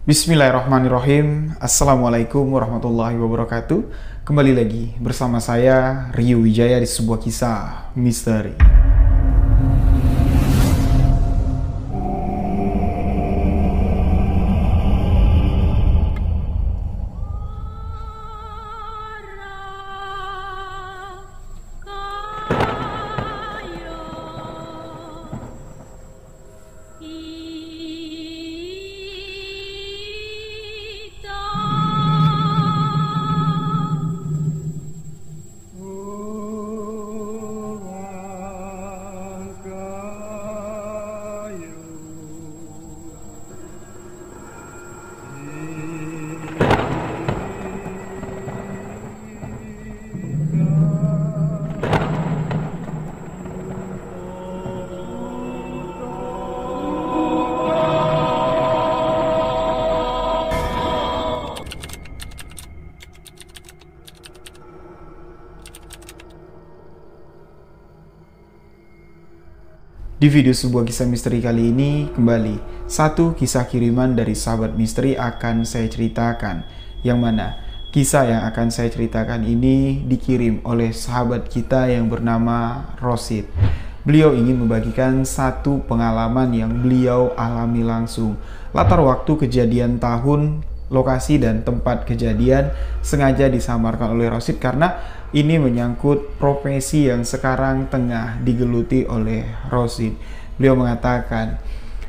Bismillahirrahmanirrahim. Assalamualaikum warahmatullahi wabarakatuh. Kembali lagi bersama saya Rio Wijaya di sebuah kisah misteri. Di video sebuah kisah misteri kali ini, kembali satu kisah kiriman dari sahabat misteri akan saya ceritakan. Yang mana kisah yang akan saya ceritakan ini dikirim oleh sahabat kita yang bernama Rosid. Beliau ingin membagikan satu pengalaman yang beliau alami langsung. Latar waktu kejadian tahun, lokasi dan tempat kejadian sengaja disamarkan oleh Rosid karena ini menyangkut profesi yang sekarang tengah digeluti oleh Rosid. Beliau mengatakan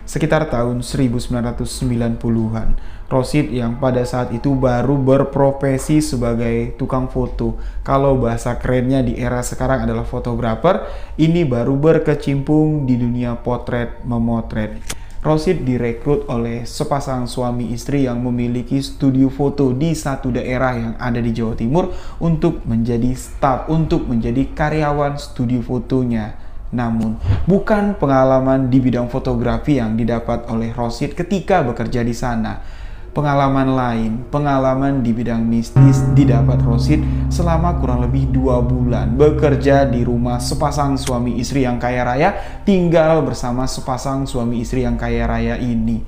sekitar tahun 1990-an, Rosid yang pada saat itu baru berprofesi sebagai tukang foto. Kalau bahasa kerennya di era sekarang adalah fotografer, ini baru berkecimpung di dunia potret memotret. Rosid direkrut oleh sepasang suami istri yang memiliki studio foto di satu daerah yang ada di Jawa Timur untuk menjadi staf, untuk menjadi karyawan studio fotonya. Namun, bukan pengalaman di bidang fotografi yang didapat oleh Rosid ketika bekerja di sana. Pengalaman lain, pengalaman di bidang mistis didapat Rosid selama kurang lebih 2 bulan bekerja di rumah sepasang suami istri yang kaya raya, tinggal bersama sepasang suami istri yang kaya raya ini.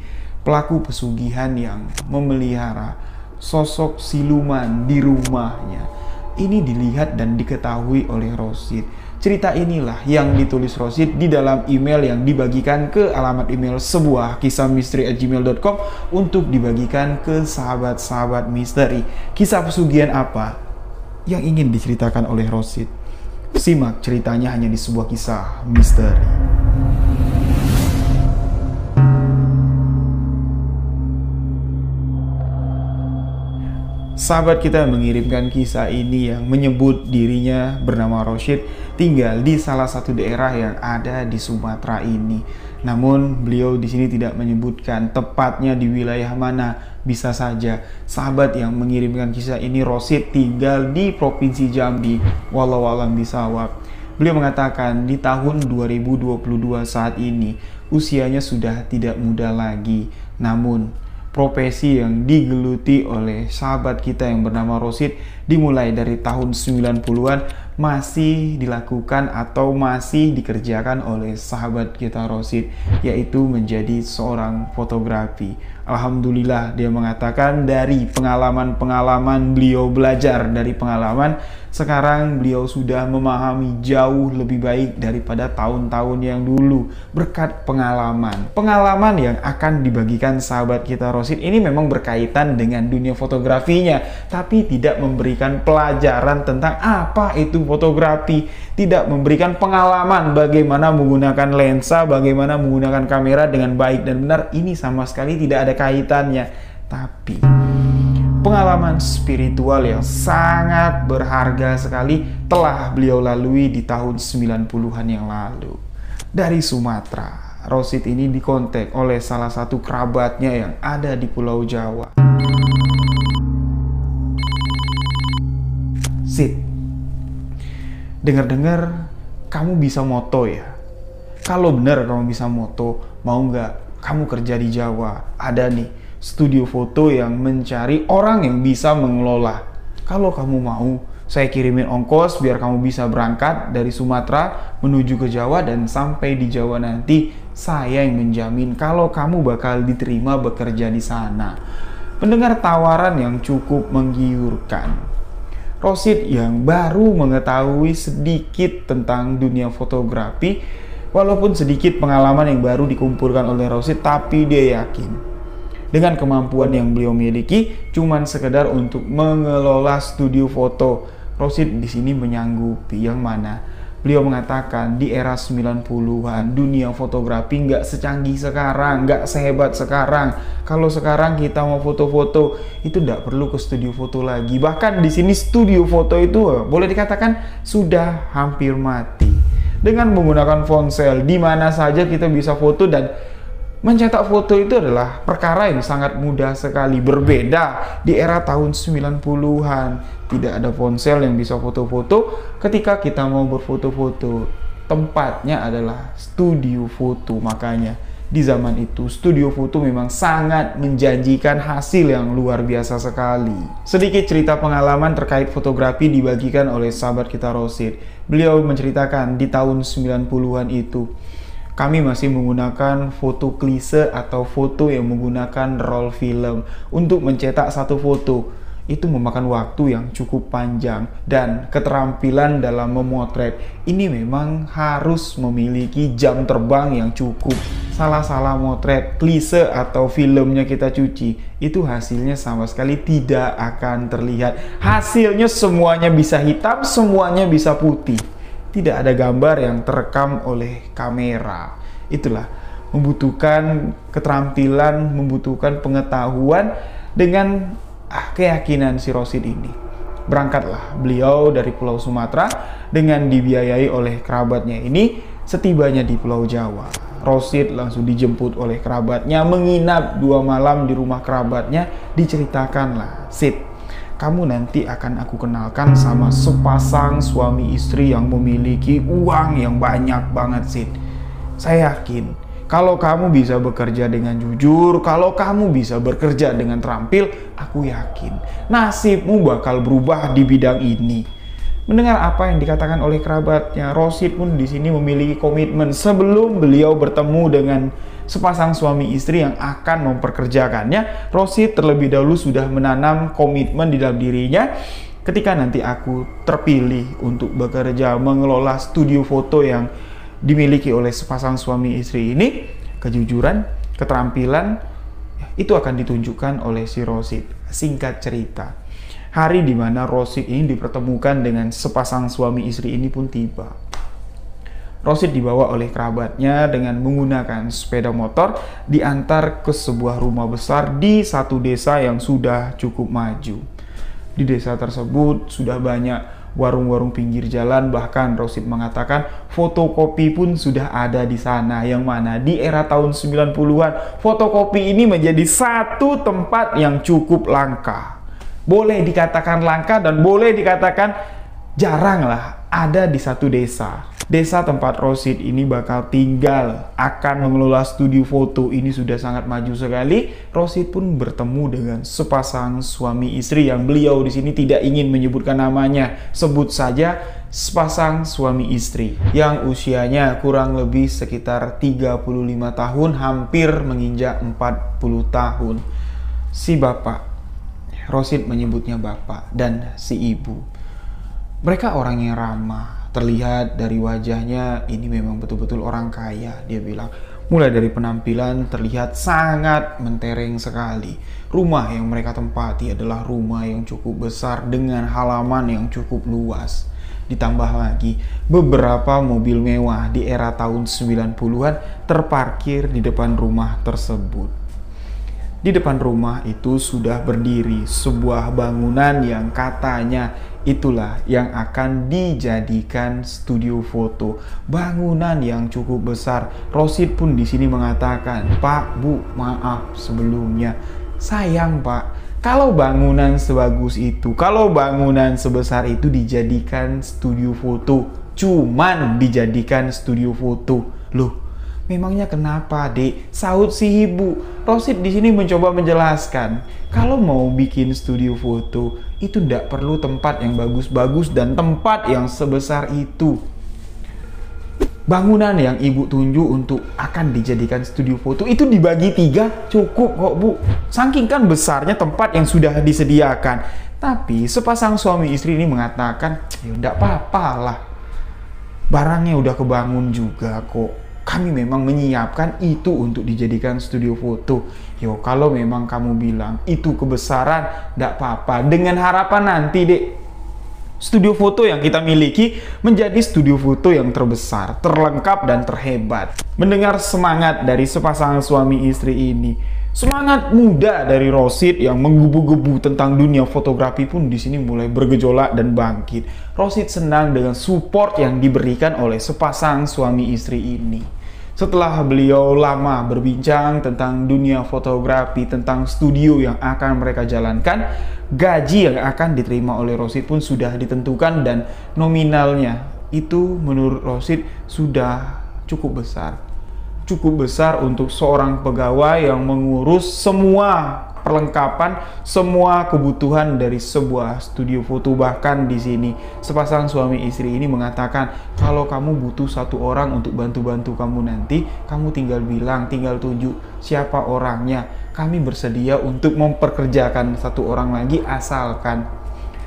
Pelaku pesugihan yang memelihara sosok siluman di rumahnya. Ini dilihat dan diketahui oleh Rosid. Cerita inilah yang ditulis Rosid di dalam email yang dibagikan ke alamat email sebuah kisah misteri@gmail.com untuk dibagikan ke sahabat-sahabat misteri. Kisah pesugihan apa yang ingin diceritakan oleh Rosid? Simak ceritanya hanya di sebuah kisah misteri. Sahabat kita mengirimkan kisah ini yang menyebut dirinya bernama Rosid, tinggal di salah satu daerah yang ada di Sumatera ini. Namun beliau di sini tidak menyebutkan tepatnya di wilayah mana. Bisa saja sahabat yang mengirimkan kisah ini Rosid tinggal di Provinsi Jambi. Wallahu a'lam bishawab. Beliau mengatakan di tahun 2022 saat ini usianya sudah tidak muda lagi. Namun profesi yang digeluti oleh sahabat kita yang bernama Rosid dimulai dari tahun 90-an masih dilakukan atau masih dikerjakan oleh sahabat kita Rosid, yaitu menjadi seorang fotografi. Alhamdulillah, dia mengatakan dari pengalaman-pengalaman beliau belajar dari pengalaman, sekarang beliau sudah memahami jauh lebih baik daripada tahun-tahun yang dulu berkat pengalaman. Pengalaman yang akan dibagikan sahabat kita Rosid ini memang berkaitan dengan dunia fotografinya, tapi tidak memberikan pelajaran tentang apa itu fotografi, tidak memberikan pengalaman bagaimana menggunakan lensa, bagaimana menggunakan kamera dengan baik dan benar. Ini sama sekali tidak ada kaitannya, tapi pengalaman spiritual yang sangat berharga sekali telah beliau lalui di tahun 90-an yang lalu. Dari Sumatera, Rosid ini dikontak oleh salah satu kerabatnya yang ada di Pulau Jawa. Sid, dengar-dengar kamu bisa moto ya? Kalau benar kamu bisa moto, mau nggak kamu kerja di Jawa? Ada nih studio foto yang mencari orang yang bisa mengelola. Kalau kamu mau, saya kirimin ongkos biar kamu bisa berangkat dari Sumatera menuju ke Jawa, dan sampai di Jawa nanti Saya yang menjamin kalau kamu bakal diterima bekerja di sana. Mendengar tawaran yang cukup menggiurkan, Rosid yang baru mengetahui sedikit tentang dunia fotografi, walaupun sedikit pengalaman yang baru dikumpulkan oleh Rosid, tapi dia yakin dengan kemampuan yang beliau miliki cuman sekedar untuk mengelola studio foto, Rosid di sini menyanggupi. Yang mana beliau mengatakan di era 90-an dunia fotografi nggak secanggih sekarang, nggak sehebat sekarang. Kalau sekarang kita mau foto-foto itu nggak perlu ke studio foto lagi. Bahkan di sini studio foto itu boleh dikatakan sudah hampir mati. Dengan menggunakan ponsel di mana saja kita bisa foto, dan mencetak foto itu adalah perkara yang sangat mudah sekali. Berbeda di era tahun 90-an, tidak ada ponsel yang bisa foto-foto. Ketika kita mau berfoto-foto, tempatnya adalah studio foto. Makanya di zaman itu studio foto memang sangat menjanjikan hasil yang luar biasa sekali. Sedikit cerita pengalaman terkait fotografi dibagikan oleh sahabat kita Rosid. Beliau menceritakan di tahun 90-an itu kami masih menggunakan foto klise atau foto yang menggunakan roll film. Untuk mencetak satu foto itu memakan waktu yang cukup panjang, dan keterampilan dalam memotret ini memang harus memiliki jam terbang yang cukup. Salah-salah motret klise atau filmnya kita cuci, itu hasilnya sama sekali tidak akan terlihat. Hasilnya semuanya bisa hitam, semuanya bisa putih. Tidak ada gambar yang terekam oleh kamera. Itulah membutuhkan keterampilan, membutuhkan pengetahuan. Dengan keyakinan si Rosid ini, berangkatlah beliau dari Pulau Sumatera dengan dibiayai oleh kerabatnya ini. Setibanya di Pulau Jawa, Rosid langsung dijemput oleh kerabatnya, menginap 2 malam di rumah kerabatnya. Diceritakanlah, "Sid, kamu nanti akan aku kenalkan sama sepasang suami istri yang memiliki uang yang banyak banget, Sid. Saya yakin kalau kamu bisa bekerja dengan jujur, kalau kamu bisa bekerja dengan terampil, aku yakin nasibmu bakal berubah di bidang ini." Mendengar apa yang dikatakan oleh kerabatnya, Rosid pun di sini memiliki komitmen. Sebelum beliau bertemu dengan sepasang suami istri yang akan memperkerjakannya, Rosid terlebih dahulu sudah menanam komitmen di dalam dirinya. Ketika nanti aku terpilih untuk bekerja mengelola studio foto yang dimiliki oleh sepasang suami istri ini, kejujuran, keterampilan itu akan ditunjukkan oleh si Rosid. Singkat cerita, hari di mana Rosid ini dipertemukan dengan sepasang suami istri ini pun tiba. Rosid dibawa oleh kerabatnya dengan menggunakan sepeda motor, diantar ke sebuah rumah besar di satu desa yang sudah cukup maju. Di desa tersebut sudah banyak warung-warung pinggir jalan, bahkan Rosid mengatakan fotokopi pun sudah ada di sana. Yang mana di era tahun 90-an fotokopi ini menjadi satu tempat yang cukup langka. Boleh dikatakan langka dan boleh dikatakan jarang lah ada di satu desa. Desa tempat Rosid ini bakal tinggal akan mengelola studio foto ini sudah sangat maju sekali. Rosid pun bertemu dengan sepasang suami istri yang beliau di sini tidak ingin menyebutkan namanya. Sebut saja sepasang suami istri yang usianya kurang lebih sekitar 35 tahun, hampir menginjak 40 tahun. Si bapak, Rosid menyebutnya bapak, dan si ibu, mereka orang yang ramah. Terlihat dari wajahnya ini memang betul-betul orang kaya, dia bilang. Mulai dari penampilan terlihat sangat mentereng sekali. Rumah yang mereka tempati adalah rumah yang cukup besar dengan halaman yang cukup luas. Ditambah lagi beberapa mobil mewah di era tahun 90-an terparkir di depan rumah tersebut. Di depan rumah itu sudah berdiri sebuah bangunan yang katanya itulah yang akan dijadikan studio foto. Bangunan yang cukup besar. Rosid pun di sini mengatakan, "Pak, Bu, maaf sebelumnya. Sayang, Pak, kalau bangunan sebagus itu, kalau bangunan sebesar itu dijadikan studio foto, cuman dijadikan studio foto. Loh, memangnya kenapa, Dek?" Sahut si ibu. Rosid di sini mencoba menjelaskan, kalau mau bikin studio foto itu tidak perlu tempat yang bagus-bagus dan tempat yang sebesar itu. Bangunan yang ibu tunjuk untuk akan dijadikan studio foto itu dibagi 3 cukup kok bu. Saking kan besarnya tempat yang sudah disediakan. Tapi sepasang suami istri ini mengatakan, ya enggak apa-apa lah. Barangnya udah kebangun juga kok. Kami memang menyiapkan itu untuk dijadikan studio foto. Yo kalau memang kamu bilang itu kebesaran, enggak apa-apa. Dengan harapan nanti dek, studio foto yang kita miliki menjadi studio foto yang terbesar, terlengkap, dan terhebat. Mendengar semangat dari sepasang suami istri ini, semangat muda dari Rosid yang menggebu-gebu tentang dunia fotografi pun di sini mulai bergejolak dan bangkit. Rosid senang dengan support yang diberikan oleh sepasang suami istri ini. Setelah beliau lama berbincang tentang dunia fotografi, tentang studio yang akan mereka jalankan, gaji yang akan diterima oleh Rosid pun sudah ditentukan dan nominalnya itu menurut Rosid sudah cukup besar. Cukup besar untuk seorang pegawai yang mengurus semua perlengkapan, semua kebutuhan dari sebuah studio foto. Bahkan di sini sepasang suami istri ini mengatakan, kalau kamu butuh 1 orang untuk bantu-bantu kamu nanti, kamu tinggal bilang, tinggal tunjuk siapa orangnya. Kami bersedia untuk memperkerjakan 1 orang lagi asalkan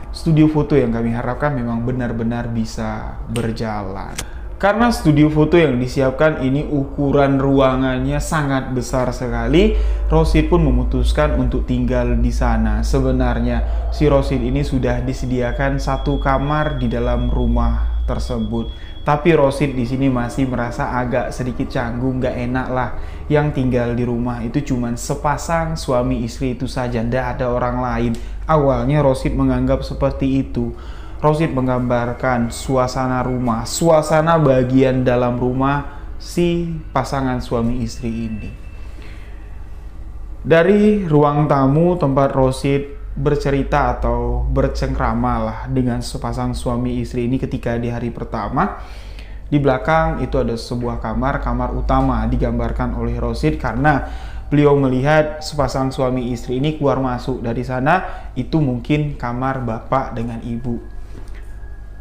studio foto yang kami harapkan memang benar-benar bisa berjalan. Karena studio foto yang disiapkan ini ukuran ruangannya sangat besar sekali, Rosid pun memutuskan untuk tinggal di sana. Sebenarnya si Rosid ini sudah disediakan 1 kamar di dalam rumah tersebut. Tapi Rosid di sini masih merasa agak sedikit canggung, gak enak lah. Yang tinggal di rumah itu cuman sepasang suami istri itu saja, ndak ada orang lain. Awalnya Rosid menganggap seperti itu. Rosid menggambarkan suasana rumah, suasana bagian dalam rumah si pasangan suami istri ini. Dari ruang tamu tempat Rosid bercerita atau bercengkrama lah dengan sepasang suami istri ini ketika di hari pertama, di belakang itu ada sebuah kamar utama digambarkan oleh Rosid karena beliau melihat sepasang suami istri ini keluar masuk dari sana, itu mungkin kamar bapak dengan ibu.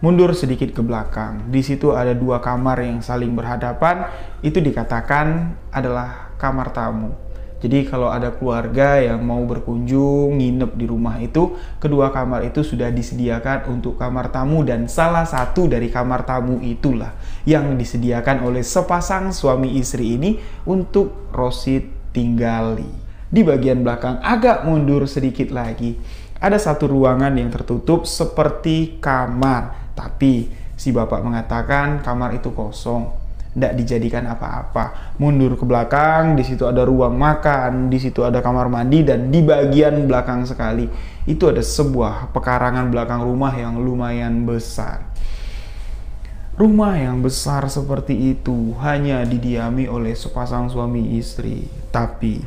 Mundur sedikit ke belakang, di situ ada 2 kamar yang saling berhadapan, itu dikatakan adalah kamar tamu. Jadi kalau ada keluarga yang mau berkunjung, nginep di rumah itu, kedua kamar itu sudah disediakan untuk kamar tamu, dan salah satu dari kamar tamu itulah yang disediakan oleh sepasang suami istri ini untuk Rosid tinggali. Di bagian belakang agak mundur sedikit lagi, ada 1 ruangan yang tertutup seperti kamar. Tapi si bapak mengatakan kamar itu kosong, tidak dijadikan apa-apa. Mundur ke belakang, di situ ada ruang makan, di situ ada kamar mandi, dan di bagian belakang sekali itu ada sebuah pekarangan belakang rumah yang lumayan besar. Rumah yang besar seperti itu hanya didiami oleh sepasang suami istri. Tapi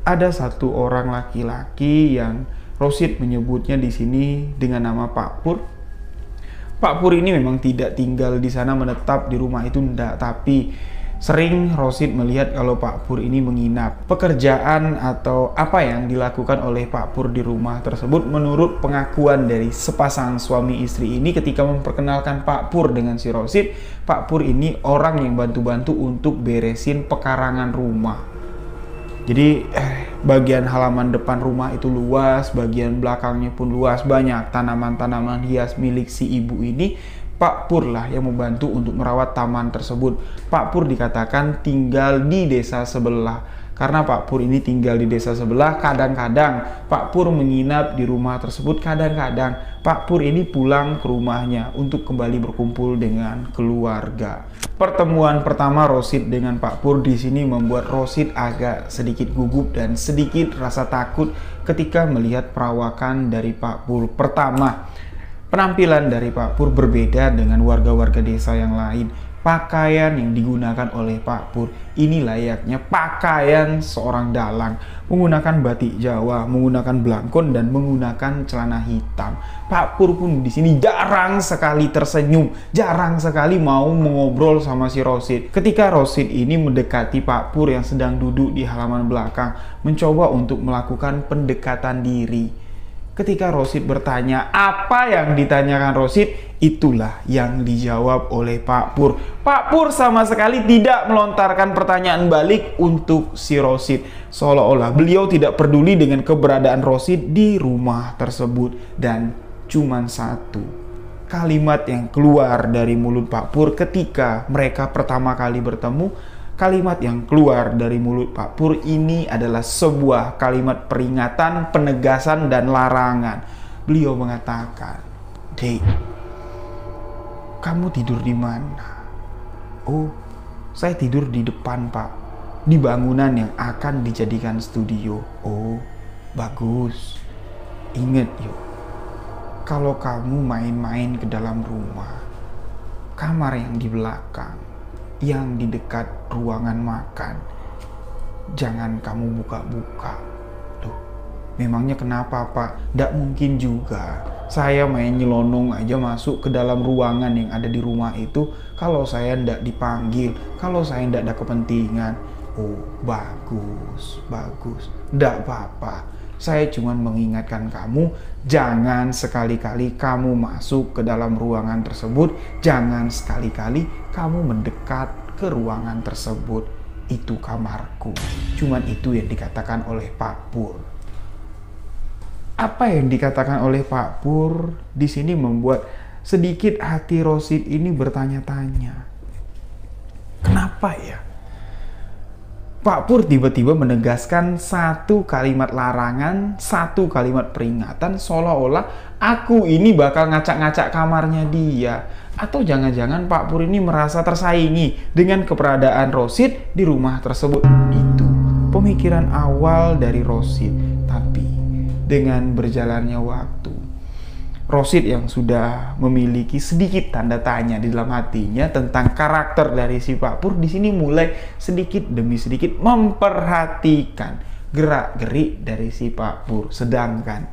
ada 1 orang laki-laki yang Rosid menyebutnya di sini dengan nama Pak Pur. Pak Pur ini memang tidak tinggal di sana menetap di rumah itu, enggak, tapi sering Rosid melihat kalau Pak Pur ini menginap. Pekerjaan atau apa yang dilakukan oleh Pak Pur di rumah tersebut menurut pengakuan dari sepasang suami istri ini ketika memperkenalkan Pak Pur dengan si Rosid, Pak Pur ini orang yang bantu-bantu untuk beresin pekarangan rumah. Jadi bagian halaman depan rumah itu luas, bagian belakangnya pun luas, banyak tanaman-tanaman hias milik si ibu ini. Pak Pur lah yang membantu untuk merawat taman tersebut. Pak Pur dikatakan tinggal di desa sebelah. Karena Pak Pur ini tinggal di desa sebelah, kadang-kadang Pak Pur menginap di rumah tersebut, kadang-kadang Pak Pur ini pulang ke rumahnya untuk kembali berkumpul dengan keluarga. Pertemuan pertama Rosid dengan Pak Pur di sini membuat Rosid agak sedikit gugup dan sedikit rasa takut ketika melihat perawakan dari Pak Pur. Pertama, penampilan dari Pak Pur berbeda dengan warga-warga desa yang lain. Pakaian yang digunakan oleh Pak Pur ini layaknya pakaian seorang dalang, menggunakan batik Jawa, menggunakan belangkon, dan menggunakan celana hitam. Pak Pur pun di sini jarang sekali tersenyum, jarang sekali mau mengobrol sama si Rosid. Ketika Rosid ini mendekati Pak Pur yang sedang duduk di halaman belakang, mencoba untuk melakukan pendekatan diri. Ketika Rosid bertanya, apa yang ditanyakan Rosid, itulah yang dijawab oleh Pak Pur. Pak Pur sama sekali tidak melontarkan pertanyaan balik untuk si Rosid. Seolah-olah beliau tidak peduli dengan keberadaan Rosid di rumah tersebut. Dan cuman satu kalimat yang keluar dari mulut Pak Pur ketika mereka pertama kali bertemu. Kalimat yang keluar dari mulut Pak Pur ini adalah sebuah kalimat peringatan, penegasan, dan larangan. Beliau mengatakan, "Dek, kamu tidur di mana?" "Oh, saya tidur di depan, Pak. Di bangunan yang akan dijadikan studio." "Oh, bagus. Ingat yuk, kalau kamu main-main ke dalam rumah, kamar yang di belakang, yang di dekat ruangan makan, jangan kamu buka-buka." Loh, memangnya kenapa, Pak? Nggak mungkin juga saya main nyelonong aja masuk ke dalam ruangan yang ada di rumah itu kalau saya ndak dipanggil, kalau saya ndak ada kepentingan. "Oh, bagus, bagus. Ndak apa-apa. Saya cuma mengingatkan kamu, jangan sekali-kali kamu masuk ke dalam ruangan tersebut, jangan sekali-kali kamu mendekat ke ruangan tersebut. Itu kamarku." Cuman itu yang dikatakan oleh Pak Pur. Apa yang dikatakan oleh Pak Pur di sini membuat sedikit hati Rosid ini bertanya-tanya. Kenapa ya? Pak Pur tiba-tiba menegaskan satu kalimat larangan, satu kalimat peringatan, seolah-olah aku ini bakal ngacak-ngacak kamarnya dia. Atau jangan-jangan Pak Pur ini merasa tersaingi dengan keberadaan Rosid di rumah tersebut. Itu pemikiran awal dari Rosid. Tapi dengan berjalannya waktu, Rosid yang sudah memiliki sedikit tanda tanya di dalam hatinya tentang karakter dari si Pak Pur di sini mulai sedikit demi sedikit memperhatikan gerak-gerik dari si Pak Pur. Sedangkan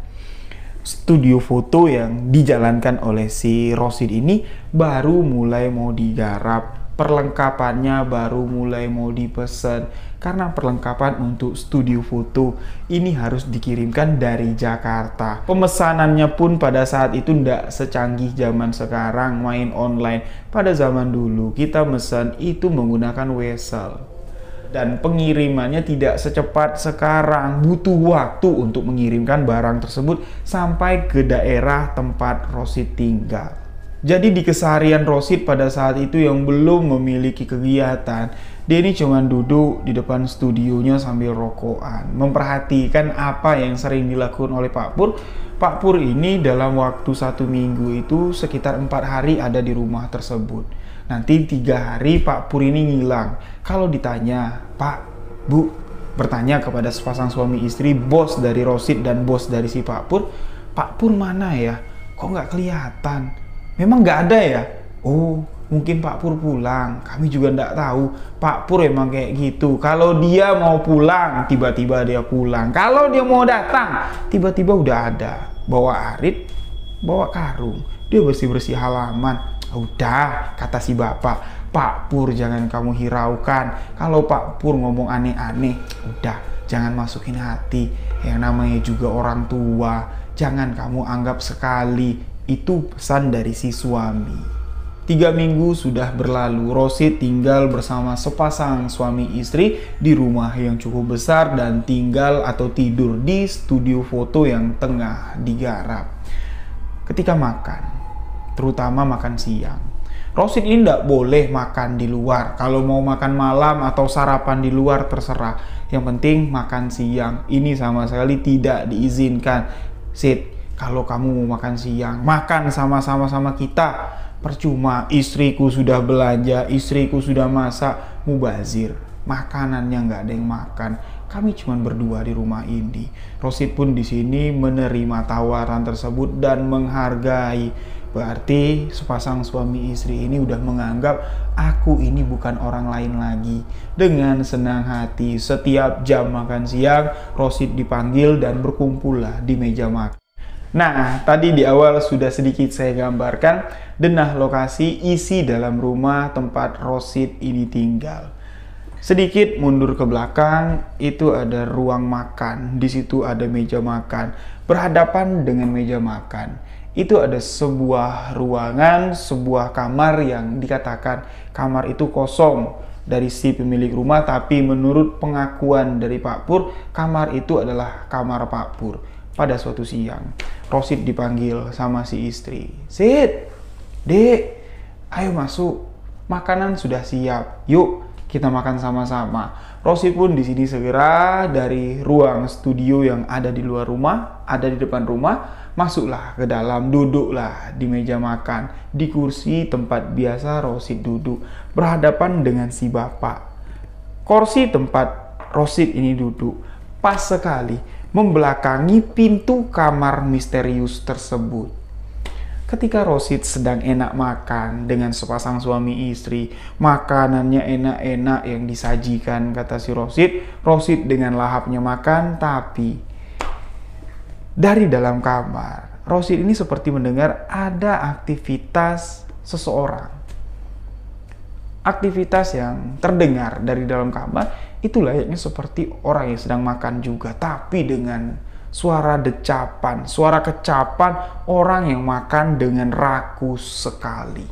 studio foto yang dijalankan oleh si Rosid ini baru mulai mau digarap, perlengkapannya baru mulai mau dipesan. Karena perlengkapan untuk studio foto ini harus dikirimkan dari Jakarta. Pemesanannya pun pada saat itu tidak secanggih zaman sekarang main online. Pada zaman dulu kita mesan itu menggunakan wesel. Dan pengirimannya tidak secepat sekarang. Butuh waktu untuk mengirimkan barang tersebut sampai ke daerah tempat Rosid tinggal. Jadi di keseharian Rosid pada saat itu yang belum memiliki kegiatan, dia ini cuma duduk di depan studionya sambil rokokan, memperhatikan apa yang sering dilakukan oleh Pak Pur. Pak Pur ini dalam waktu 1 minggu itu sekitar 4 hari ada di rumah tersebut. Nanti 3 hari Pak Pur ini ngilang. Kalau ditanya, "Pak, Bu," bertanya kepada sepasang suami istri, bos dari Rosid dan bos dari si Pak Pur, "Pak Pur mana ya? Kok nggak kelihatan? Memang nggak ada ya?" "Oh, mungkin Pak Pur pulang. Kami juga nggak tahu. Pak Pur emang kayak gitu. Kalau dia mau pulang, tiba-tiba dia pulang. Kalau dia mau datang, tiba-tiba udah ada. Bawa arit, bawa karung. Dia bersih-bersih halaman." "Udah," kata si bapak, "Pak Pur jangan kamu hiraukan. Kalau Pak Pur ngomong aneh-aneh, udah jangan masukin hati. Yang namanya juga orang tua. Jangan kamu anggap sekali." Itu pesan dari si suami. 3 minggu sudah berlalu. Rosid tinggal bersama sepasang suami istri di rumah yang cukup besar dan tinggal atau tidur di studio foto yang tengah digarap. Ketika makan, terutama makan siang, Rosid ini tidak boleh makan di luar. Kalau mau makan malam atau sarapan di luar terserah. Yang penting makan siang. Ini sama sekali tidak diizinkan. "Sid, kalau kamu mau makan siang, makan sama-sama sama kita. Percuma, istriku sudah belanja, istriku sudah masak." Mubazir, makanannya nggak ada yang makan. Kami cuma berdua di rumah ini. Rosid pun di sini menerima tawaran tersebut dan menghargai. Berarti sepasang suami istri ini udah menganggap aku ini bukan orang lain lagi. Dengan senang hati, setiap jam makan siang, Rosid dipanggil dan berkumpullah di meja makan. Nah, tadi di awal sudah sedikit saya gambarkan denah lokasi isi dalam rumah tempat Rosid ini tinggal. Sedikit mundur ke belakang, itu ada ruang makan. Di situ ada meja makan. Berhadapan dengan meja makan, itu ada sebuah ruangan, sebuah kamar yang dikatakan kamar itu kosong dari si pemilik rumah, tapi menurut pengakuan dari Pak Pur, kamar itu adalah kamar Pak Pur. Pada suatu siang, Rosid dipanggil sama si istri. "Sid, Dek, ayo masuk. Makanan sudah siap. Yuk, kita makan sama-sama." Rosid pun di sini segera dari ruang studio yang ada di luar rumah, ada di depan rumah, masuklah ke dalam, duduklah di meja makan, di kursi tempat biasa Rosid duduk, berhadapan dengan si bapak. Kursi tempat Rosid ini duduk pas sekali membelakangi pintu kamar misterius tersebut. Ketika Rosid sedang enak makan dengan sepasang suami istri, makanannya enak-enak yang disajikan, kata si Rosid. Rosid dengan lahapnya makan, tapi dari dalam kamar, Rosid ini seperti mendengar ada aktivitas seseorang. Aktivitas yang terdengar dari dalam kamar itu layaknya seperti orang yang sedang makan juga, tapi dengan suara decapan, suara kecapan orang yang makan dengan rakus sekali.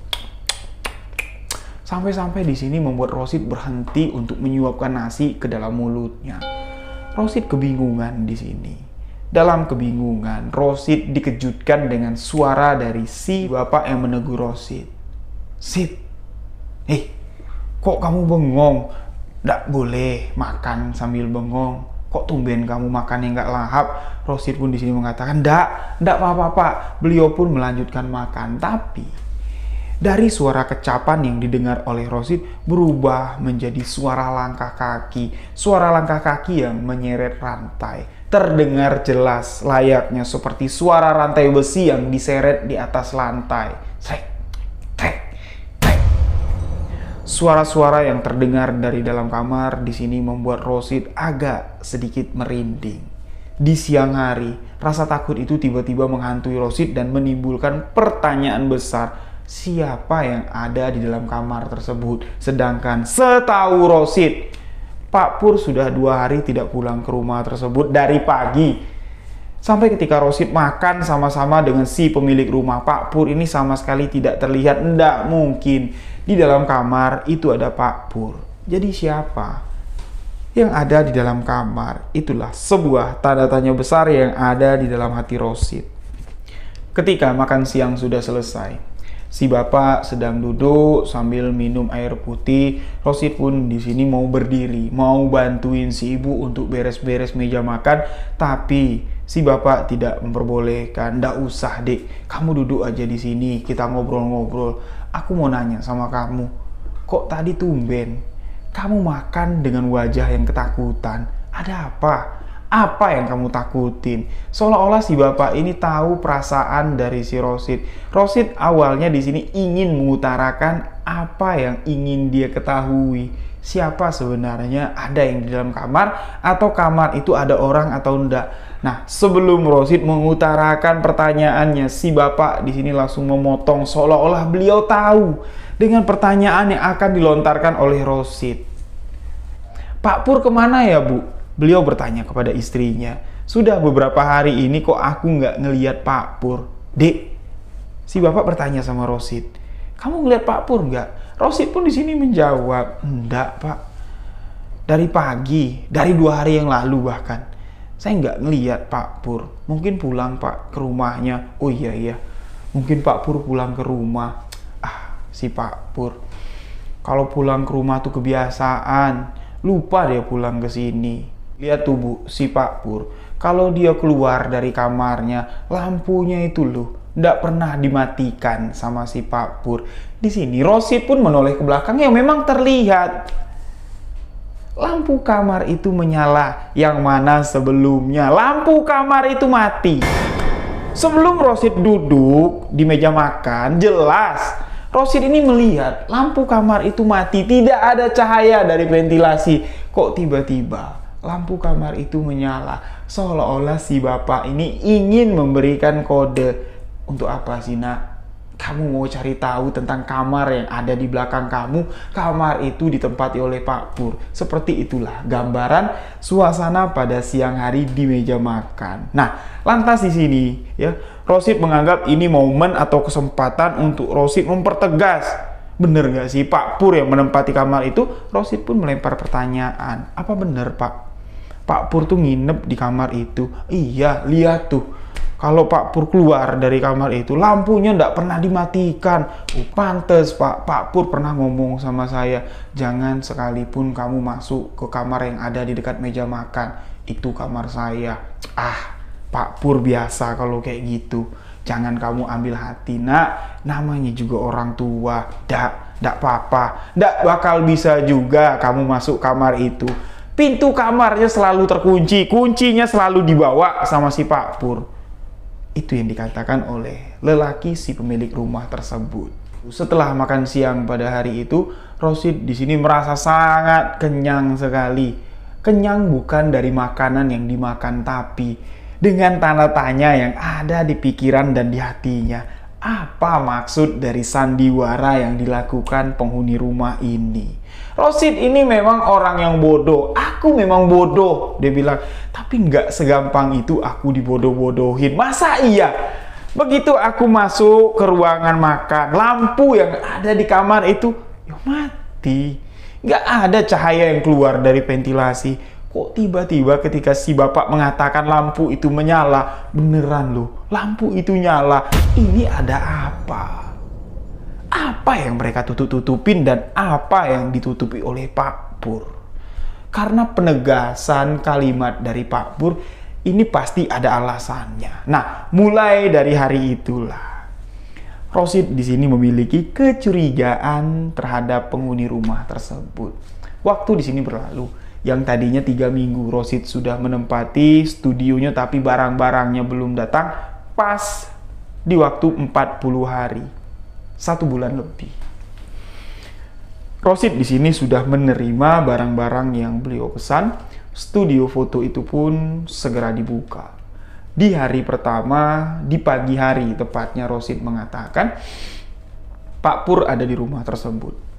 Sampai-sampai di sini membuat Rosid berhenti untuk menyuapkan nasi ke dalam mulutnya. Rosid kebingungan di sini. Dalam kebingungan, Rosid dikejutkan dengan suara dari si bapak yang menegur Rosid. "Sid, kok kamu bengong? Nggak boleh makan sambil bengong. Kok tumben kamu makan yang nggak lahap?" Rosid pun di sini mengatakan, "Nggak apa-apa, Pak." Beliau pun melanjutkan makan, tapi dari suara kecapan yang didengar oleh Rosid berubah menjadi suara langkah kaki. Suara langkah kaki yang menyeret rantai. Terdengar jelas layaknya seperti suara rantai besi yang diseret di atas lantai. Trek, trek, trek. Suara-suara yang terdengar dari dalam kamar di sini membuat Rosid agak sedikit merinding. Di siang hari, rasa takut itu tiba-tiba menghantui Rosid dan menimbulkan pertanyaan besar. Siapa yang ada di dalam kamar tersebut? Sedangkan setahu Rosid, Pak Pur sudah 2 hari tidak pulang ke rumah tersebut dari pagi. Sampai ketika Rosid makan sama-sama dengan si pemilik rumah, Pak Pur ini sama sekali tidak terlihat. Nggak mungkin di dalam kamar itu ada Pak Pur. Jadi siapa yang ada di dalam kamar? Itulah sebuah tanda tanya besar yang ada di dalam hati Rosid. Ketika makan siang sudah selesai, si bapak sedang duduk sambil minum air putih. Rosid pun di sini mau berdiri, mau bantuin si ibu untuk beres-beres meja makan, tapi si bapak tidak memperbolehkan. "Nggak usah, Dek. Kamu duduk aja di sini, kita ngobrol-ngobrol. Aku mau nanya sama kamu. Kok tadi tumben kamu makan dengan wajah yang ketakutan? Ada apa? Apa yang kamu takutin?" Seolah-olah si bapak ini tahu perasaan dari si Rosid. Rosid awalnya di sini ingin mengutarakan apa yang ingin dia ketahui. Siapa sebenarnya ada yang di dalam kamar, atau kamar itu ada orang atau enggak. Nah, sebelum Rosid mengutarakan pertanyaannya, si bapak di sini langsung memotong seolah-olah beliau tahu dengan pertanyaan yang akan dilontarkan oleh Rosid. "Pak Pur kemana ya, Bu?" Beliau bertanya kepada istrinya. "Sudah beberapa hari ini kok aku nggak ngelihat Pak Pur." "Dek," si bapak bertanya sama Rosid, "kamu ngelihat Pak Pur nggak?" Rosid pun di sini menjawab, "Enggak, Pak. Dari pagi, dari 2 hari yang lalu bahkan. Saya nggak ngelihat Pak Pur. Mungkin pulang, Pak, ke rumahnya." "Oh iya, mungkin Pak Pur pulang ke rumah." Si Pak Pur, kalau pulang ke rumah tuh kebiasaan. Lupa dia pulang ke sini. Lihat tuh, Bu, si Pak Pur, kalau dia keluar dari kamarnya, lampunya itu loh nggak pernah dimatikan sama si Pak Pur." Di sini Rosid pun menoleh ke belakang yang memang terlihat lampu kamar itu menyala, yang mana sebelumnya lampu kamar itu mati. Sebelum Rosid duduk di meja makan, jelas Rosid ini melihat lampu kamar itu mati, tidak ada cahaya dari ventilasi. Kok tiba-tiba lampu kamar itu menyala? Seolah-olah si bapak ini ingin memberikan kode. "Untuk apa sih, Nak? Kamu mau cari tahu tentang kamar yang ada di belakang kamu? Kamar itu ditempati oleh Pak Pur. Seperti itulah gambaran suasana pada siang hari di meja makan. Nah, lantas di sini ya, Rosid menganggap ini momen atau kesempatan untuk Rosid mempertegas. Bener gak sih Pak Pur yang menempati kamar itu? Rosid pun melempar pertanyaan. Apa bener Pak? Pak Pur tuh nginep di kamar itu. Iya, lihat tuh. Kalau Pak Pur keluar dari kamar itu, lampunya nggak pernah dimatikan. Pantes Pak, Pak Pur pernah ngomong sama saya, jangan sekalipun kamu masuk ke kamar yang ada di dekat meja makan. Itu kamar saya. Pak Pur biasa kalau kayak gitu. Jangan kamu ambil hati, nak. Namanya juga orang tua. Nggak apa-apa. Nggak bakal bisa juga kamu masuk kamar itu. Pintu kamarnya selalu terkunci. Kuncinya selalu dibawa sama si Pak Pur. Itu yang dikatakan oleh lelaki si pemilik rumah tersebut. Setelah makan siang pada hari itu, Rosid di sini merasa sangat kenyang sekali. Kenyang bukan dari makanan yang dimakan, tapi dengan tanda tanya yang ada di pikiran dan di hatinya. Apa maksud dari sandiwara yang dilakukan penghuni rumah ini? Rosid ini memang orang yang bodoh. Aku memang bodoh, dia bilang. Tapi nggak segampang itu aku dibodoh-bodohin. Masa iya? Begitu aku masuk ke ruangan makan, lampu yang ada di kamar itu ya mati. Nggak ada cahaya yang keluar dari ventilasi. Kok tiba-tiba ketika si bapak mengatakan lampu itu menyala, beneran loh, lampu itu nyala. Ini ada apa? Apa yang mereka tutup-tutupin dan apa yang ditutupi oleh Pak Pur? Karena penegasan kalimat dari Pak Pur ini pasti ada alasannya. Nah, mulai dari hari itulah Rosid di sini memiliki kecurigaan terhadap penghuni rumah tersebut. Waktu di sini berlalu. Yang tadinya 3 minggu Rosid sudah menempati studionya, tapi barang-barangnya belum datang. Pas di waktu 40 hari. 1 bulan lebih. Rosid di sini sudah menerima barang-barang yang beliau pesan. Studio foto itu pun segera dibuka. Di hari pertama, di pagi hari tepatnya, Rosid mengatakan Pak Pur ada di rumah tersebut.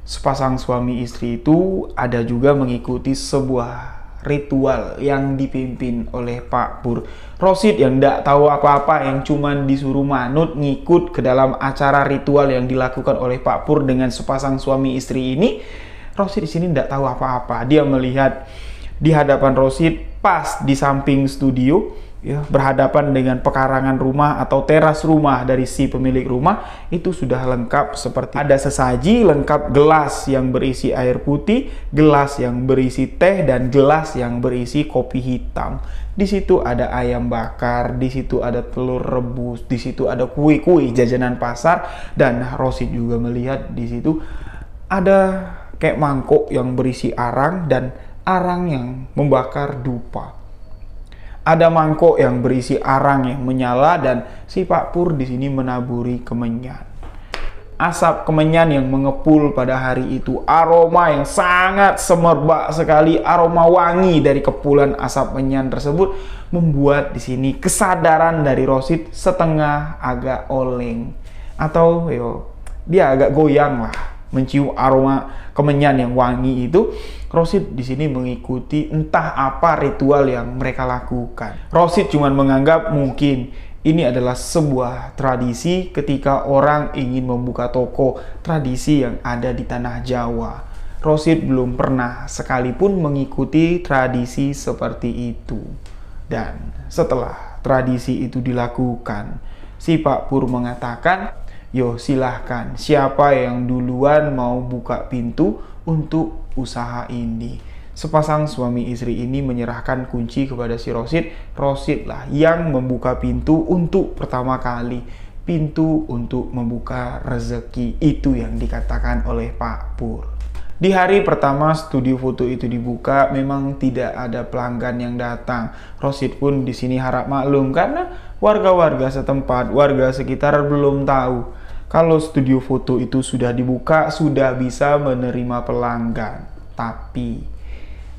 Sepasang suami istri itu ada juga mengikuti sebuah ritual yang dipimpin oleh Pak Pur. Rosid yang tidak tahu apa-apa, yang cuman disuruh manut ngikut ke dalam acara ritual yang dilakukan oleh Pak Pur dengan sepasang suami istri ini. Rosid di sini tidak tahu apa-apa. Dia melihat di hadapan Rosid pas di samping studio, ya, berhadapan dengan pekarangan rumah atau teras rumah dari si pemilik rumah, itu sudah lengkap seperti ada sesaji lengkap, gelas yang berisi air putih, gelas yang berisi teh, dan gelas yang berisi kopi hitam. Di situ ada ayam bakar, di situ ada telur rebus, di situ ada kue-kue jajanan pasar, dan Rosid juga melihat di situ ada kayak mangkok yang berisi arang dan arang yang membakar dupa. Ada mangkok yang berisi arang yang menyala dan si Pak Pur di sini menaburi kemenyan. Asap kemenyan yang mengepul pada hari itu, aroma yang sangat semerbak sekali, aroma wangi dari kepulan asap menyan tersebut membuat di sini kesadaran dari Rosid setengah agak oleng atau dia agak goyang lah. Mencium aroma kemenyan yang wangi itu, Rosid di sini mengikuti entah apa ritual yang mereka lakukan. Rosid cuma menganggap mungkin ini adalah sebuah tradisi ketika orang ingin membuka toko, tradisi yang ada di tanah Jawa. Rosid belum pernah sekalipun mengikuti tradisi seperti itu. Dan setelah tradisi itu dilakukan, si Pak Pur mengatakan, yo silahkan, siapa yang duluan mau buka pintu untuk usaha ini. Sepasang suami istri ini menyerahkan kunci kepada si Rosid. Rosid lah yang membuka pintu untuk pertama kali. Pintu untuk membuka rezeki, itu yang dikatakan oleh Pak Pur. Di hari pertama studio foto itu dibuka, memang tidak ada pelanggan yang datang. Rosid pun di sini harap maklum karena warga-warga setempat, warga sekitar belum tahu kalau studio foto itu sudah dibuka, sudah bisa menerima pelanggan. Tapi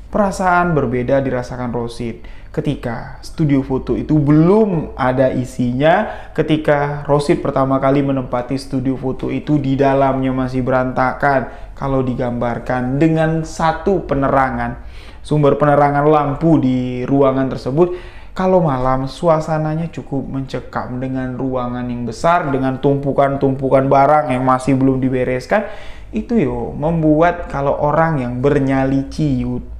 Perasaan berbeda dirasakan Rosid ketika studio foto itu belum ada isinya, ketika Rosid pertama kali menempati studio foto itu di dalamnya masih berantakan kalau digambarkan dengan satu penerangan. Sumber penerangan lampu di ruangan tersebut kalau malam suasananya cukup mencekam dengan ruangan yang besar, dengan tumpukan-tumpukan barang yang masih belum dibereskan. Itu membuat kalau orang yang bernyali ciut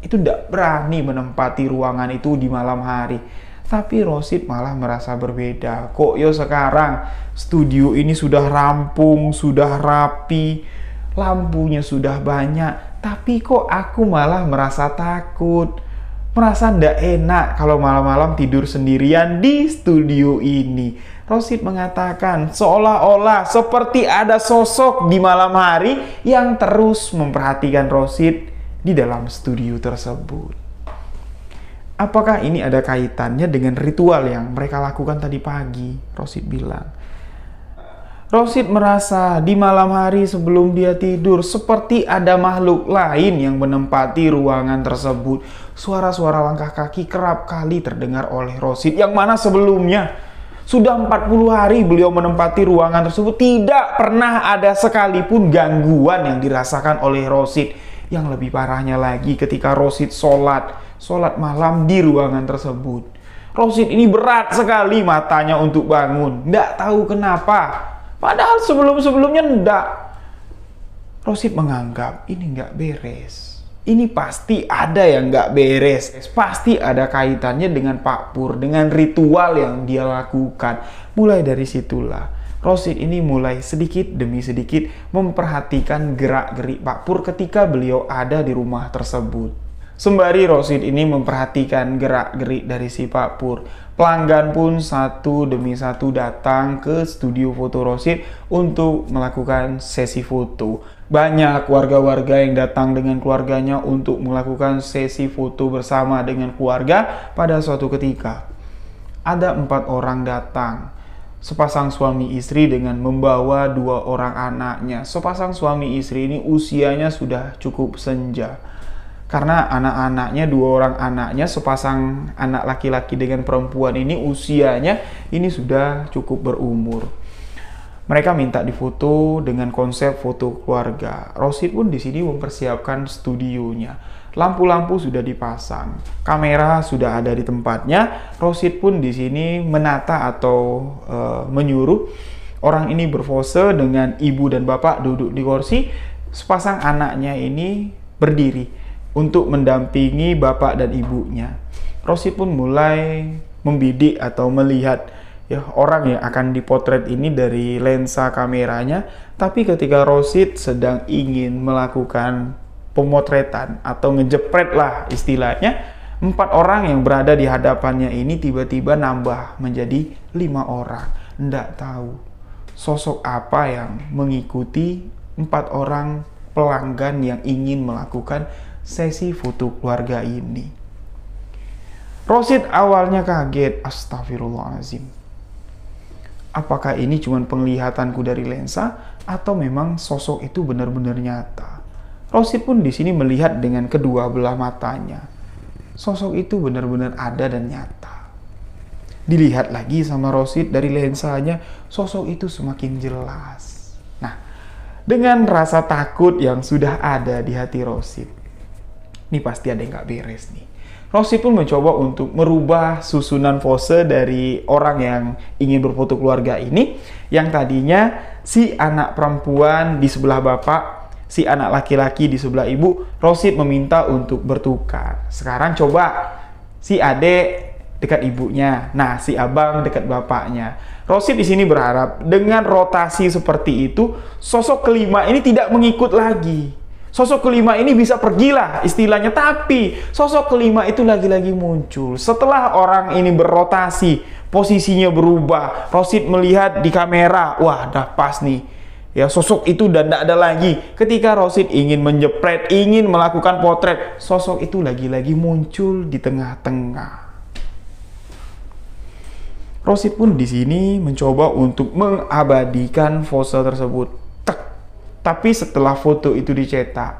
itu tidak berani menempati ruangan itu di malam hari. Tapi Rosid malah merasa berbeda. Kok sekarang studio ini sudah rampung, sudah rapi, lampunya sudah banyak, tapi kok aku malah merasa takut, merasa tidak enak kalau malam-malam tidur sendirian di studio ini. Rosid mengatakan seolah-olah seperti ada sosok di malam hari yang terus memperhatikan Rosid di dalam studio tersebut. Apakah ini ada kaitannya dengan ritual yang mereka lakukan tadi pagi? Rosid bilang. Rosid merasa di malam hari sebelum dia tidur seperti ada makhluk lain yang menempati ruangan tersebut. Suara-suara langkah kaki kerap kali terdengar oleh Rosid, yang mana sebelumnya sudah 40 hari beliau menempati ruangan tersebut, tidak pernah ada sekalipun gangguan yang dirasakan oleh Rosid. Yang lebih parahnya lagi ketika Rosid sholat malam di ruangan tersebut. Rosid ini berat sekali matanya untuk bangun. Nggak tahu kenapa. Padahal sebelum-sebelumnya nggak. Rosid menganggap ini nggak beres. Ini pasti ada yang nggak beres. Pasti ada kaitannya dengan Pak Pur, dengan ritual yang dia lakukan. Mulai dari situlah Rosid ini mulai sedikit demi sedikit memperhatikan gerak-gerik Pak Pur ketika beliau ada di rumah tersebut. Sembari Rosid ini memperhatikan gerak-gerik dari si Pak Pur, pelanggan pun satu demi satu datang ke studio foto Rosid untuk melakukan sesi foto. Banyak warga-warga yang datang dengan keluarganya untuk melakukan sesi foto bersama dengan keluarga pada suatu ketika. Ada 4 orang datang. Sepasang suami istri dengan membawa 2 orang anaknya. Sepasang suami istri ini usianya sudah cukup senja. Karena anak-anaknya, 2 orang anaknya, sepasang anak laki-laki dengan perempuan ini usianya ini sudah cukup berumur. Mereka minta difoto dengan konsep foto keluarga. Rosid pun di sini mempersiapkan studionya. Lampu-lampu sudah dipasang, kamera sudah ada di tempatnya. Rosid pun di sini menata atau menyuruh orang ini berpose dengan ibu dan bapak duduk di kursi. Sepasang anaknya ini berdiri untuk mendampingi bapak dan ibunya. Rosid pun mulai membidik atau melihat orang yang akan dipotret ini dari lensa kameranya. Tapi ketika Rosid sedang ingin melakukan pemotretan atau ngejepret lah istilahnya, 4 orang yang berada di hadapannya ini tiba-tiba nambah menjadi 5 orang. Nggak tahu sosok apa yang mengikuti 4 orang pelanggan yang ingin melakukan sesi foto keluarga ini. Rosid awalnya kaget, astagfirullahaladzim. Apakah ini cuma penglihatanku dari lensa atau memang sosok itu benar-benar nyata? Rosid pun di sini melihat dengan kedua belah matanya. Sosok itu benar-benar ada dan nyata. Dilihat lagi sama Rosid dari lensanya, sosok itu semakin jelas. Nah, dengan rasa takut yang sudah ada di hati Rosid, ini pasti ada yang gak beres nih. Rosid pun mencoba untuk merubah susunan pose dari orang yang ingin berfoto keluarga ini. Yang tadinya si anak perempuan di sebelah bapak, si anak laki-laki di sebelah ibu. Rosid meminta untuk bertukar. Sekarang coba si adek dekat ibunya, nah si abang dekat bapaknya. Rosid di sini berharap dengan rotasi seperti itu, sosok kelima ini tidak mengikut lagi. Sosok kelima ini bisa pergilah istilahnya, tapi sosok kelima itu lagi-lagi muncul. Setelah orang ini berrotasi, posisinya berubah, Rosid melihat di kamera, wah dah pas nih. Ya, sosok itu dan tidak ada lagi. Ketika Rosid ingin menjepret, ingin melakukan potret, sosok itu lagi-lagi muncul di tengah-tengah. Rosid pun di sini mencoba untuk mengabadikan pose tersebut. Tapi setelah foto itu dicetak,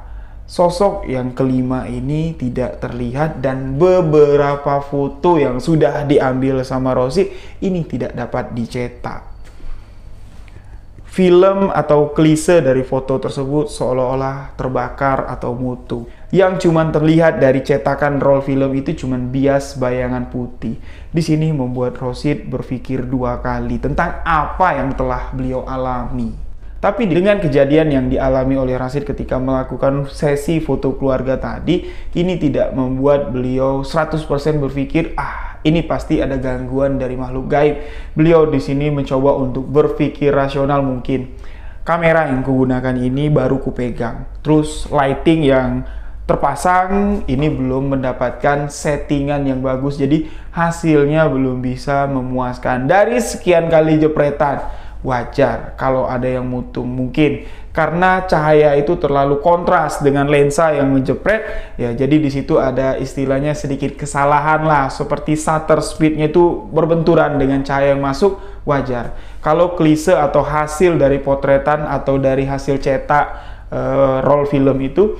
Sosok yang kelima ini tidak terlihat dan beberapa foto yang sudah diambil sama Rosid ini tidak dapat dicetak. Film atau klise dari foto tersebut seolah-olah terbakar atau mutu. Yang cuman terlihat dari cetakan roll film itu cuman bias bayangan putih. Di sini membuat Rosid berpikir dua kali tentang apa yang telah beliau alami. Tapi dengan kejadian yang dialami oleh Rosid ketika melakukan sesi foto keluarga tadi, ini tidak membuat beliau 100% berpikir, ini pasti ada gangguan dari makhluk gaib. Beliau di sini mencoba untuk berpikir rasional mungkin. Kamera yang kugunakan ini baru kupegang. Terus lighting yang terpasang ini belum mendapatkan settingan yang bagus. Jadi hasilnya belum bisa memuaskan. Dari sekian kali jepretan, wajar kalau ada yang mutung, mungkin karena cahaya itu terlalu kontras dengan lensa yang menjepret ya, jadi di situ ada istilahnya sedikit kesalahan lah, seperti shutter speednya itu berbenturan dengan cahaya yang masuk. Wajar kalau klise atau hasil dari potretan atau dari hasil cetak roll film itu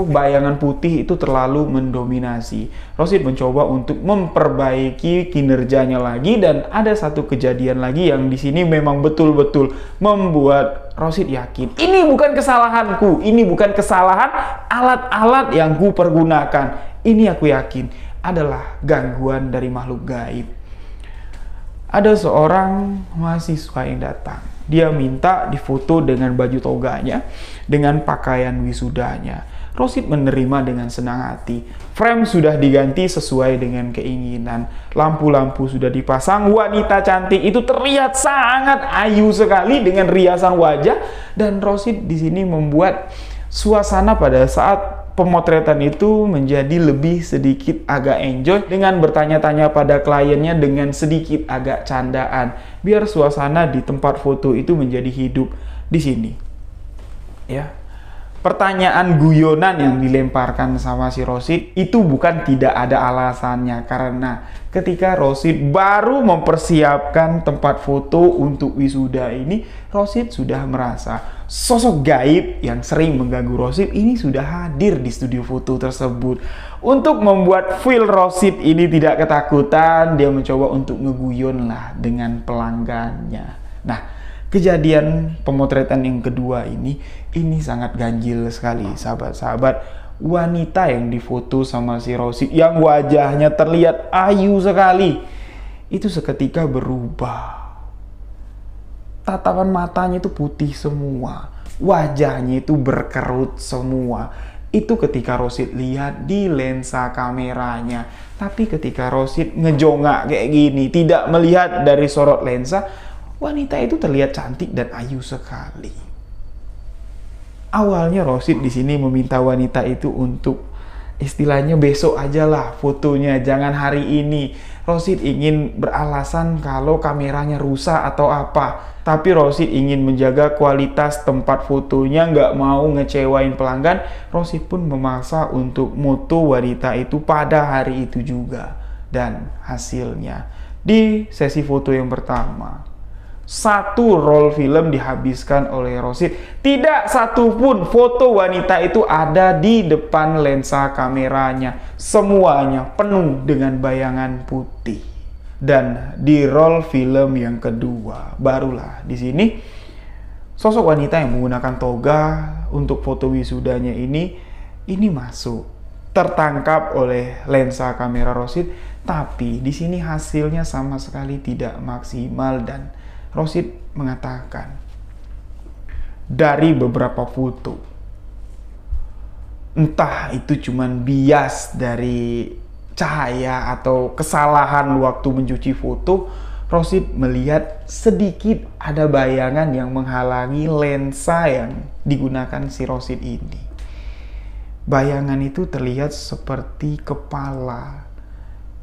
bayangan putih itu terlalu mendominasi. Rosid mencoba untuk memperbaiki kinerjanya lagi, dan ada satu kejadian lagi yang di sini memang betul-betul membuat Rosid yakin ini bukan kesalahanku, ini bukan kesalahan alat-alat yang ku pergunakan. Ini aku yakin adalah gangguan dari makhluk gaib. Ada seorang mahasiswa yang datang. Dia minta difoto dengan baju toganya, dengan pakaian wisudanya. Rosid menerima dengan senang hati. Frame sudah diganti sesuai dengan keinginan. Lampu-lampu sudah dipasang. Wanita cantik itu terlihat sangat ayu sekali dengan riasan wajah. Dan Rosid di sini membuat suasana pada saat pemotretan itu menjadi lebih sedikit agak enjoy dengan bertanya-tanya pada kliennya dengan sedikit agak candaan, biar suasana di tempat foto itu menjadi hidup di sini. Ya. Pertanyaan guyonan yang dilemparkan sama si Rosid itu bukan tidak ada alasannya, karena ketika Rosid baru mempersiapkan tempat foto untuk wisuda ini, Rosid sudah merasa sosok gaib yang sering mengganggu Rosid ini sudah hadir di studio foto tersebut. Untuk membuat feel Rosid ini tidak ketakutan, dia mencoba untuk ngeguyon lah dengan pelanggannya. Nah, kejadian pemotretan yang kedua ini sangat ganjil sekali, sahabat-sahabat. Wanita yang difoto sama si Rosid yang wajahnya terlihat ayu sekali itu seketika berubah. Tatapan matanya itu putih semua, wajahnya itu berkerut semua. Itu ketika Rosid lihat di lensa kameranya. Tapi ketika Rosid ngejongak kayak gini, tidak melihat dari sorot lensa, wanita itu terlihat cantik dan ayu sekali. Awalnya Rosid di sini meminta wanita itu untuk istilahnya besok aja lah fotonya, jangan hari ini. Rosid ingin beralasan kalau kameranya rusak atau apa. Tapi Rosid ingin menjaga kualitas tempat fotonya, nggak mau ngecewain pelanggan. Rosid pun memaksa untuk moto wanita itu pada hari itu juga. Dan hasilnya di sesi foto yang pertama, 1 roll film dihabiskan oleh Rosid. Tidak satu pun foto wanita itu ada di depan lensa kameranya. Semuanya penuh dengan bayangan putih. Dan di roll film yang kedua, barulah di sini sosok wanita yang menggunakan toga untuk foto wisudanya ini masuk, tertangkap oleh lensa kamera Rosid. Tapi di sini hasilnya sama sekali tidak maksimal, dan Rosid mengatakan dari beberapa foto, entah itu cuman bias dari cahaya atau kesalahan waktu mencuci foto, Rosid melihat sedikit ada bayangan yang menghalangi lensa yang digunakan si Rosid ini. Bayangan itu terlihat seperti kepala,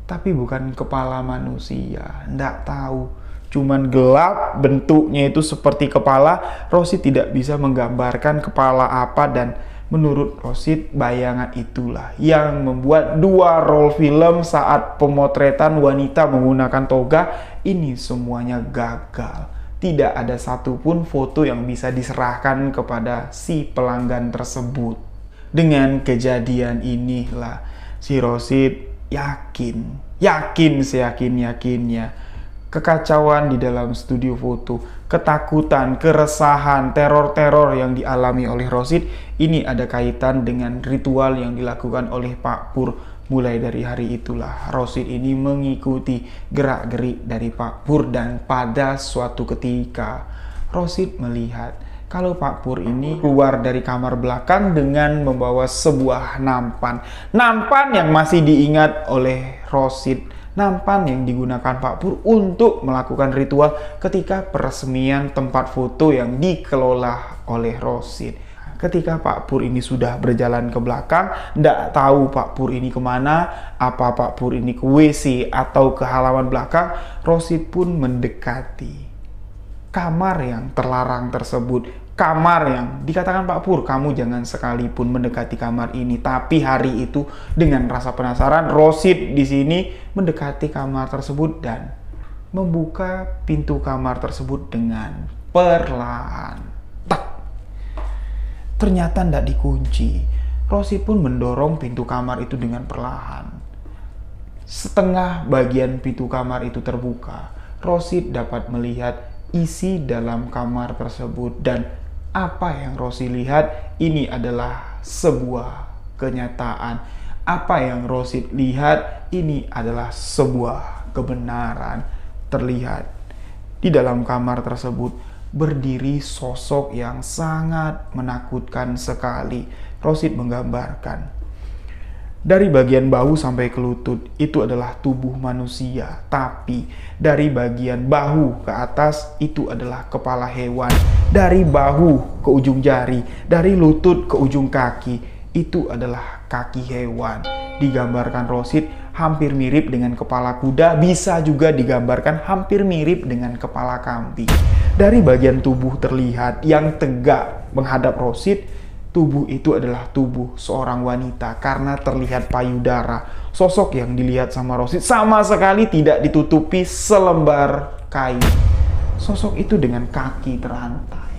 tapi bukan kepala manusia, nggak tahu. Cuman gelap, bentuknya itu seperti kepala. Rosid tidak bisa menggambarkan kepala apa, dan menurut Rosid bayangan itulah yang membuat 2 roll film saat pemotretan wanita menggunakan toga ini semuanya gagal. Tidak ada satupun foto yang bisa diserahkan kepada si pelanggan tersebut. Dengan kejadian inilah si Rosid yakin seyakin-yakinnya kekacauan di dalam studio foto, ketakutan, keresahan, teror-teror yang dialami oleh Rosid ini ada kaitan dengan ritual yang dilakukan oleh Pak Pur. Mulai dari hari itulah Rosid ini mengikuti gerak-gerik dari Pak Pur, dan pada suatu ketika Rosid melihat kalau Pak Pur ini keluar dari kamar belakang dengan membawa sebuah nampan. Nampan yang masih diingat oleh Rosid. Nampan yang digunakan Pak Pur untuk melakukan ritual ketika peresmian tempat foto yang dikelola oleh Rosid. Ketika Pak Pur ini sudah berjalan ke belakang, tidak tahu Pak Pur ini kemana, apa Pak Pur ini ke WC atau ke halaman belakang, Rosid pun mendekati kamar yang terlarang tersebut. Kamar yang dikatakan Pak Pur, kamu jangan sekalipun mendekati kamar ini. Tapi hari itu dengan rasa penasaran, Rosid di sini mendekati kamar tersebut dan membuka pintu kamar tersebut dengan perlahan. Ternyata tidak dikunci. Rosid pun mendorong pintu kamar itu dengan perlahan. Setengah bagian pintu kamar itu terbuka. Rosid dapat melihat isi dalam kamar tersebut, dan apa yang Rosid lihat ini adalah sebuah kenyataan. Apa yang Rosid lihat ini adalah sebuah kebenaran. Terlihat di dalam kamar tersebut berdiri sosok yang sangat menakutkan sekali. Rosid menggambarkan dari bagian bahu sampai ke lutut itu adalah tubuh manusia, tapi dari bagian bahu ke atas itu adalah kepala hewan. Dari bahu ke ujung jari, dari lutut ke ujung kaki itu adalah kaki hewan. Digambarkan Rosid hampir mirip dengan kepala kuda, bisa juga digambarkan hampir mirip dengan kepala kambing. Dari bagian tubuh terlihat yang tegak menghadap Rosid, tubuh itu adalah tubuh seorang wanita karena terlihat payudara. Sosok yang dilihat sama Rosid sama sekali tidak ditutupi selembar kain. Sosok itu dengan kaki terantai.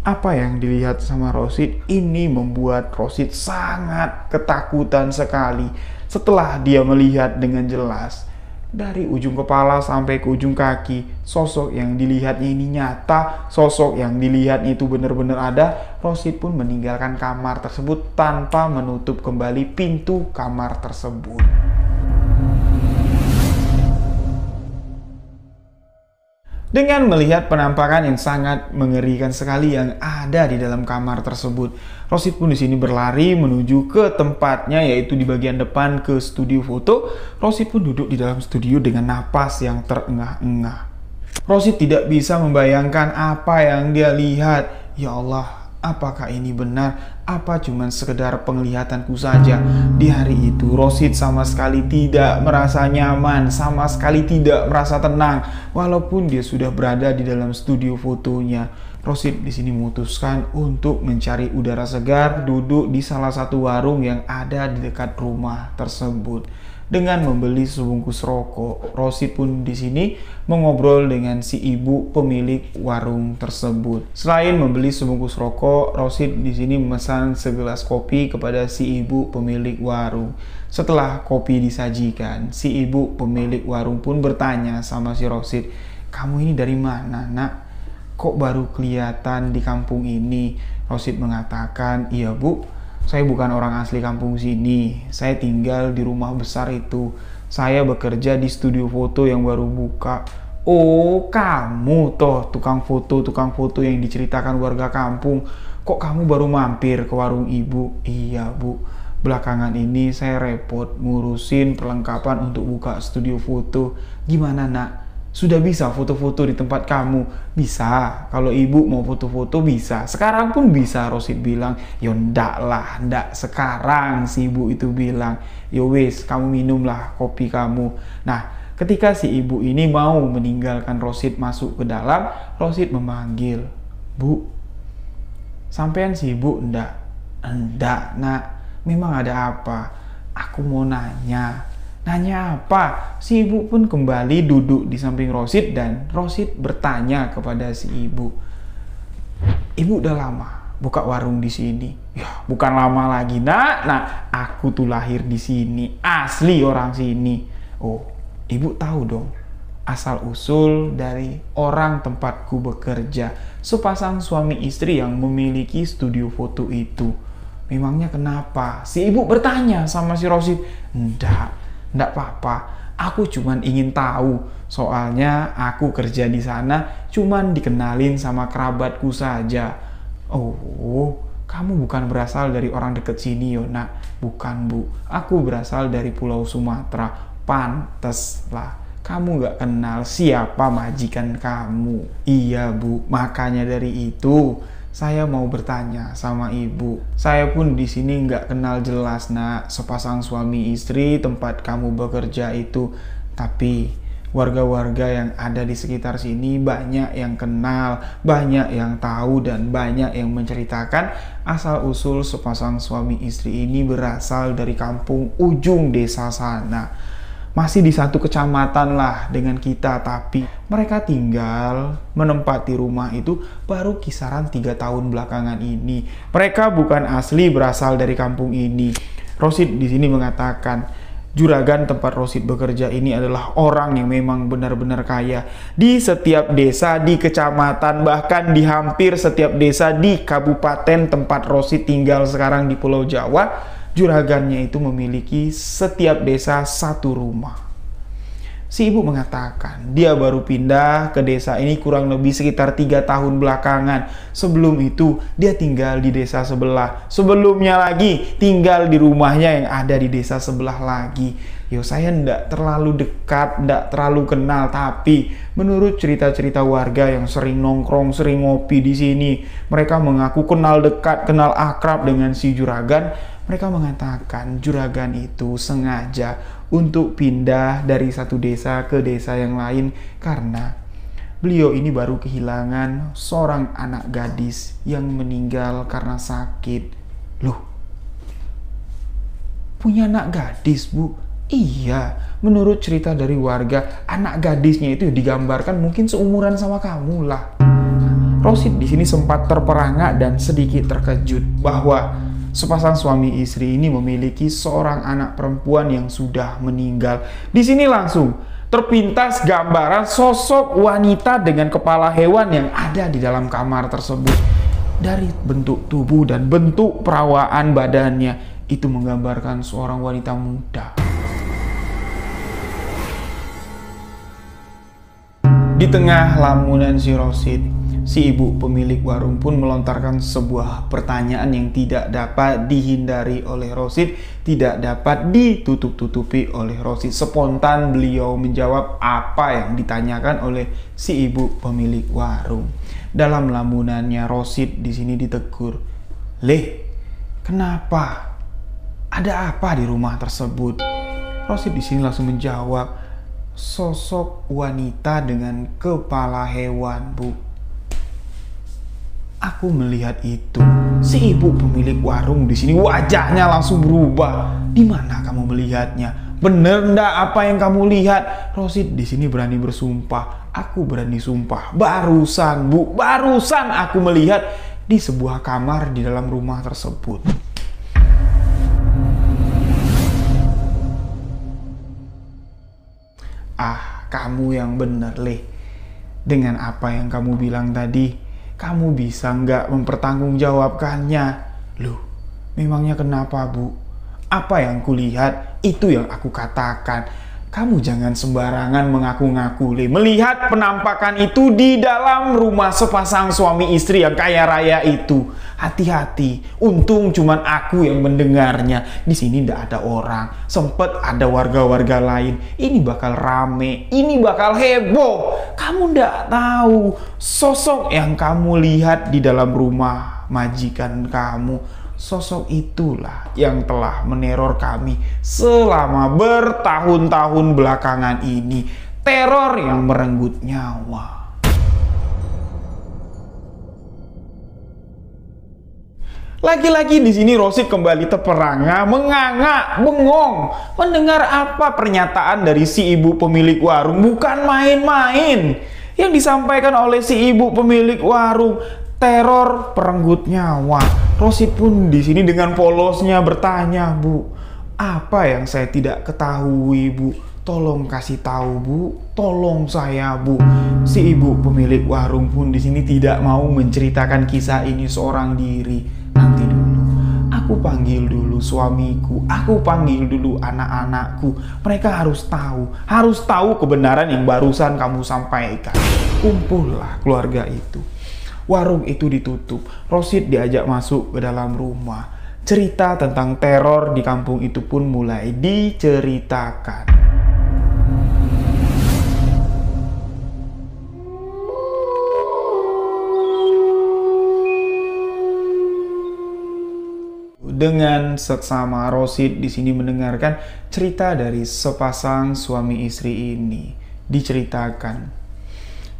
Apa yang dilihat sama Rosid ini membuat Rosid sangat ketakutan sekali. Setelah dia melihat dengan jelas dari ujung kepala sampai ke ujung kaki, sosok yang dilihatnya ini nyata, sosok yang dilihat itu benar-benar ada, Rosid pun meninggalkan kamar tersebut tanpa menutup kembali pintu kamar tersebut. Dengan melihat penampakan yang sangat mengerikan sekali yang ada di dalam kamar tersebut, Rosid pun di sini berlari menuju ke tempatnya, yaitu di bagian depan ke studio foto. Rosid pun duduk di dalam studio dengan napas yang terengah-engah. Rosid tidak bisa membayangkan apa yang dia lihat. Ya Allah, apakah ini benar? Apa cuma sekedar penglihatanku saja? Di hari itu Rosid sama sekali tidak merasa nyaman, sama sekali tidak merasa tenang, walaupun dia sudah berada di dalam studio fotonya. Rosid di sini memutuskan untuk mencari udara segar, duduk di salah satu warung yang ada di dekat rumah tersebut. Dengan membeli sebungkus rokok, Rosid pun di sini mengobrol dengan si ibu pemilik warung tersebut. Selain membeli sebungkus rokok, Rosid di sini memesan segelas kopi kepada si ibu pemilik warung. Setelah kopi disajikan, si ibu pemilik warung pun bertanya sama si Rosid, "Kamu ini dari mana, Nak? Kok baru kelihatan di kampung ini?" Rosid mengatakan, "Iya, Bu. Saya bukan orang asli kampung sini. Saya tinggal di rumah besar itu. Saya bekerja di studio foto yang baru buka." "Oh, kamu toh tukang foto yang diceritakan warga kampung. Kok kamu baru mampir ke warung Ibu?" "Iya, Bu. Belakangan ini saya repot ngurusin perlengkapan untuk buka studio foto. Gimana, Nak? Sudah bisa foto-foto di tempat kamu?" "Bisa, kalau Ibu mau foto-foto bisa. Sekarang pun bisa," Rosid bilang. "Yo ndak lah, ndak sekarang," si ibu itu bilang. "Yo wis, kamu minumlah kopi kamu." Nah, ketika si ibu ini mau meninggalkan Rosid masuk ke dalam, Rosid memanggil, "Bu, sampean si ibu ndak?" "Ndak, Nak. Memang ada apa?" "Aku mau nanya." "Nanya apa?" Si ibu pun kembali duduk di samping Rosid dan Rosid bertanya kepada si ibu, "Ibu udah lama buka warung di sini. Ya, bukan lama lagi, Nak. Nah, aku tuh lahir di sini, asli orang sini. Oh, ibu tahu dong asal-usul dari orang tempatku bekerja, sepasang suami istri yang memiliki studio foto itu. Memangnya kenapa? Si ibu bertanya sama si Rosid. Enggak apa-apa. Aku cuman ingin tahu. Soalnya aku kerja di sana cuman dikenalin sama kerabatku saja. Oh, kamu bukan berasal dari orang deket sini, yo, Nak. Bukan, Bu. Aku berasal dari Pulau Sumatera. Pantes lah. Kamu gak kenal siapa majikan kamu. Iya, Bu. Makanya dari itu saya mau bertanya sama ibu. Saya pun di sini nggak kenal jelas, Nak, sepasang suami istri tempat kamu bekerja itu. Tapi warga-warga yang ada di sekitar sini banyak yang kenal, banyak yang tahu, dan banyak yang menceritakan asal-usul sepasang suami istri ini berasal dari kampung ujung desa sana. Masih di satu kecamatan lah dengan kita, tapi mereka tinggal menempati rumah itu baru kisaran 3 tahun belakangan ini. Mereka bukan asli berasal dari kampung ini. Rosid di sini mengatakan juragan tempat Rosid bekerja ini adalah orang yang memang benar-benar kaya. Di setiap desa, di kecamatan, bahkan di hampir setiap desa di kabupaten tempat Rosid tinggal sekarang di Pulau Jawa, juragannya itu memiliki setiap desa satu rumah. Si ibu mengatakan dia baru pindah ke desa ini kurang lebih sekitar 3 tahun belakangan. Sebelum itu dia tinggal di desa sebelah. Sebelumnya lagi tinggal di rumahnya yang ada di desa sebelah lagi. Yo, saya ndak terlalu dekat, ndak terlalu kenal, tapi menurut cerita-cerita warga yang sering nongkrong, sering ngopi di sini, mereka mengaku kenal dekat, kenal akrab dengan si juragan. Mereka mengatakan juragan itu sengaja untuk pindah dari satu desa ke desa yang lain karena beliau ini baru kehilangan seorang anak gadis yang meninggal karena sakit. Loh, punya anak gadis, Bu? Iya, menurut cerita dari warga, anak gadisnya itu digambarkan mungkin seumuran sama kamu lah. Rosid di sini sempat terperangah dan sedikit terkejut bahwa sepasang suami istri ini memiliki seorang anak perempuan yang sudah meninggal. Di sini langsung terpintas gambaran sosok wanita dengan kepala hewan yang ada di dalam kamar tersebut. Dari bentuk tubuh dan bentuk perawaan badannya, itu menggambarkan seorang wanita muda. Di tengah lamunan si Rosid, si ibu pemilik warung pun melontarkan sebuah pertanyaan yang tidak dapat dihindari oleh Rosid, tidak dapat ditutup-tutupi oleh Rosid. Spontan beliau menjawab apa yang ditanyakan oleh si ibu pemilik warung. Dalam lamunannya Rosid di sini ditegur. Kenapa? Ada apa di rumah tersebut? Rosid di sini langsung menjawab, sosok wanita dengan kepala hewan, Bu. Aku melihat itu. Si ibu pemilik warung di sini wajahnya langsung berubah. Di mana kamu melihatnya? Bener ndak apa yang kamu lihat? Rosid di sini berani bersumpah. Aku berani sumpah. Barusan, Bu, barusan aku melihat di sebuah kamar di dalam rumah tersebut. Kamu yang bener, Dengan apa yang kamu bilang tadi, kamu bisa nggak mempertanggungjawabkannya? Loh, memangnya kenapa, Bu? Apa yang kulihat, itu yang aku katakan. Kamu jangan sembarangan mengaku-ngaku, melihat penampakan itu di dalam rumah sepasang suami istri yang kaya raya itu. Hati-hati, untung cuman aku yang mendengarnya. Di sini ndak ada orang, sempet ada warga-warga lain. Ini bakal rame, ini bakal heboh. Kamu ndak tahu sosok yang kamu lihat di dalam rumah majikan kamu. Sosok itulah yang telah meneror kami selama bertahun-tahun belakangan ini. Teror yang merenggut nyawa. Lagi-lagi di sini Rosid kembali terperangah, menganga, bengong. Mendengar apa pernyataan dari si ibu pemilik warung bukan main-main. Yang disampaikan oleh si ibu pemilik warung teror perenggut nyawa. Rosid pun di sini dengan polosnya bertanya, "Bu, apa yang saya tidak ketahui, Bu? Tolong kasih tahu, Bu. Tolong saya, Bu." Si ibu pemilik warung pun di sini tidak mau menceritakan kisah ini seorang diri. "Nanti dulu. Aku panggil dulu suamiku. Aku panggil dulu anak-anakku. Mereka harus tahu kebenaran yang barusan kamu sampaikan." Kumpullah keluarga itu. Warung itu ditutup. Rosid diajak masuk ke dalam rumah. Cerita tentang teror di kampung itu pun mulai diceritakan. Dengan seksama Rosid di sini mendengarkan cerita dari sepasang suami istri ini. Diceritakan,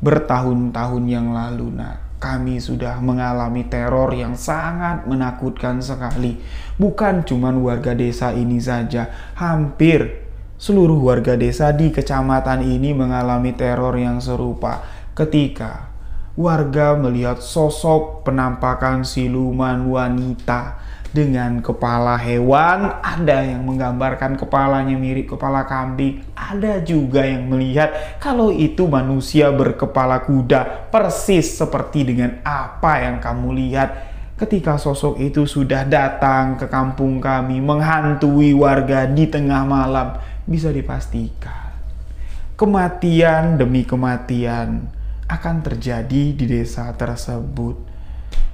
"Bertahun-tahun yang lalu, Nak, kami sudah mengalami teror yang sangat menakutkan sekali. Bukan cuma warga desa ini saja, hampir seluruh warga desa di kecamatan ini mengalami teror yang serupa. Ketika warga melihat sosok penampakan siluman wanita dengan kepala hewan, ada yang menggambarkan kepalanya mirip kepala kambing, ada juga yang melihat kalau itu manusia berkepala kuda, persis seperti dengan apa yang kamu lihat. Ketika sosok itu sudah datang ke kampung kami menghantui warga di tengah malam, bisa dipastikan kematian demi kematian akan terjadi di desa tersebut.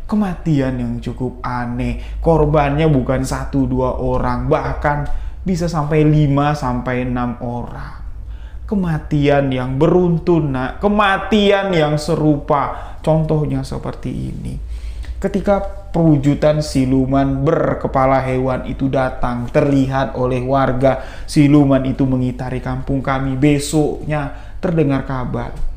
Kematian yang cukup aneh, korbannya bukan 1-2 orang, bahkan bisa sampai 5-6 orang. Kematian yang beruntun, Nak, kematian yang serupa. Contohnya seperti ini. Ketika perwujudan siluman berkepala hewan itu datang, terlihat oleh warga, siluman itu mengitari kampung kami. Besoknya terdengar kabar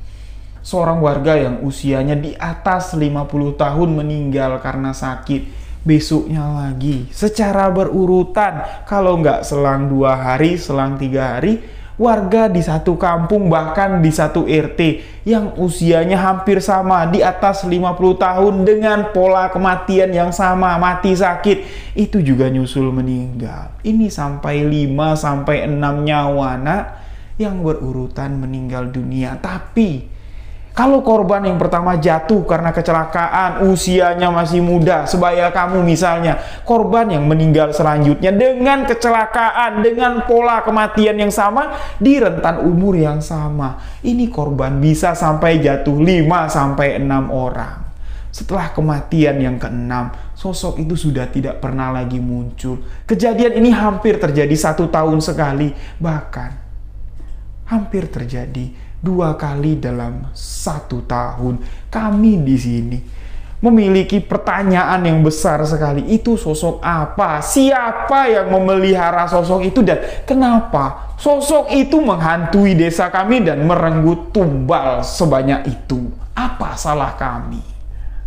seorang warga yang usianya di atas 50 tahun meninggal karena sakit. Besoknya lagi, secara berurutan, kalau nggak selang 2 hari, selang 3 hari, warga di satu kampung, bahkan di satu RT yang usianya hampir sama, di atas 50 tahun dengan pola kematian yang sama, mati sakit, itu juga nyusul meninggal. Ini sampai 5-6 nyawa, Nak, yang berurutan meninggal dunia. Tapi kalau korban yang pertama jatuh karena kecelakaan, usianya masih muda, sebaya kamu misalnya, korban yang meninggal selanjutnya dengan kecelakaan, dengan pola kematian yang sama, di rentan umur yang sama, ini korban bisa sampai jatuh 5-6 orang. Setelah kematian yang ke-6, sosok itu sudah tidak pernah lagi muncul. Kejadian ini hampir terjadi 1 tahun sekali, bahkan hampir terjadi 2 kali dalam 1 tahun. Kami di sini memiliki pertanyaan yang besar sekali. Itu sosok apa? Siapa yang memelihara sosok itu? Dan kenapa sosok itu menghantui desa kami dan merenggut tumbal sebanyak itu? Apa salah kami?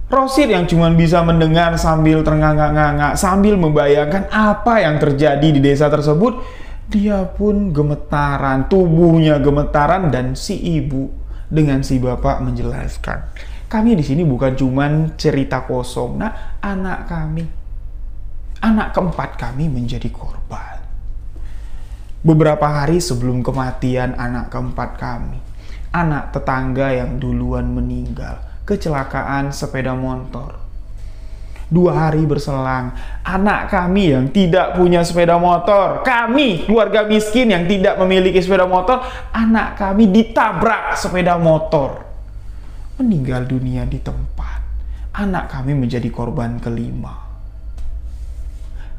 Rosid yang cuma bisa mendengar sambil ternganga-nganga, sambil membayangkan apa yang terjadi di desa tersebut, dia pun gemetaran, tubuhnya gemetaran, dan si ibu dengan si bapak menjelaskan, "Kami di sini bukan cuman cerita kosong, Nah, anak kami, anak keempat kami menjadi korban. Beberapa hari sebelum kematian anak keempat kami, anak tetangga yang duluan meninggal, kecelakaan sepeda motor. 2 hari berselang, anak kami yang tidak punya sepeda motor, kami keluarga miskin yang tidak memiliki sepeda motor, anak kami ditabrak sepeda motor, meninggal dunia di tempat. Anak kami menjadi korban kelima."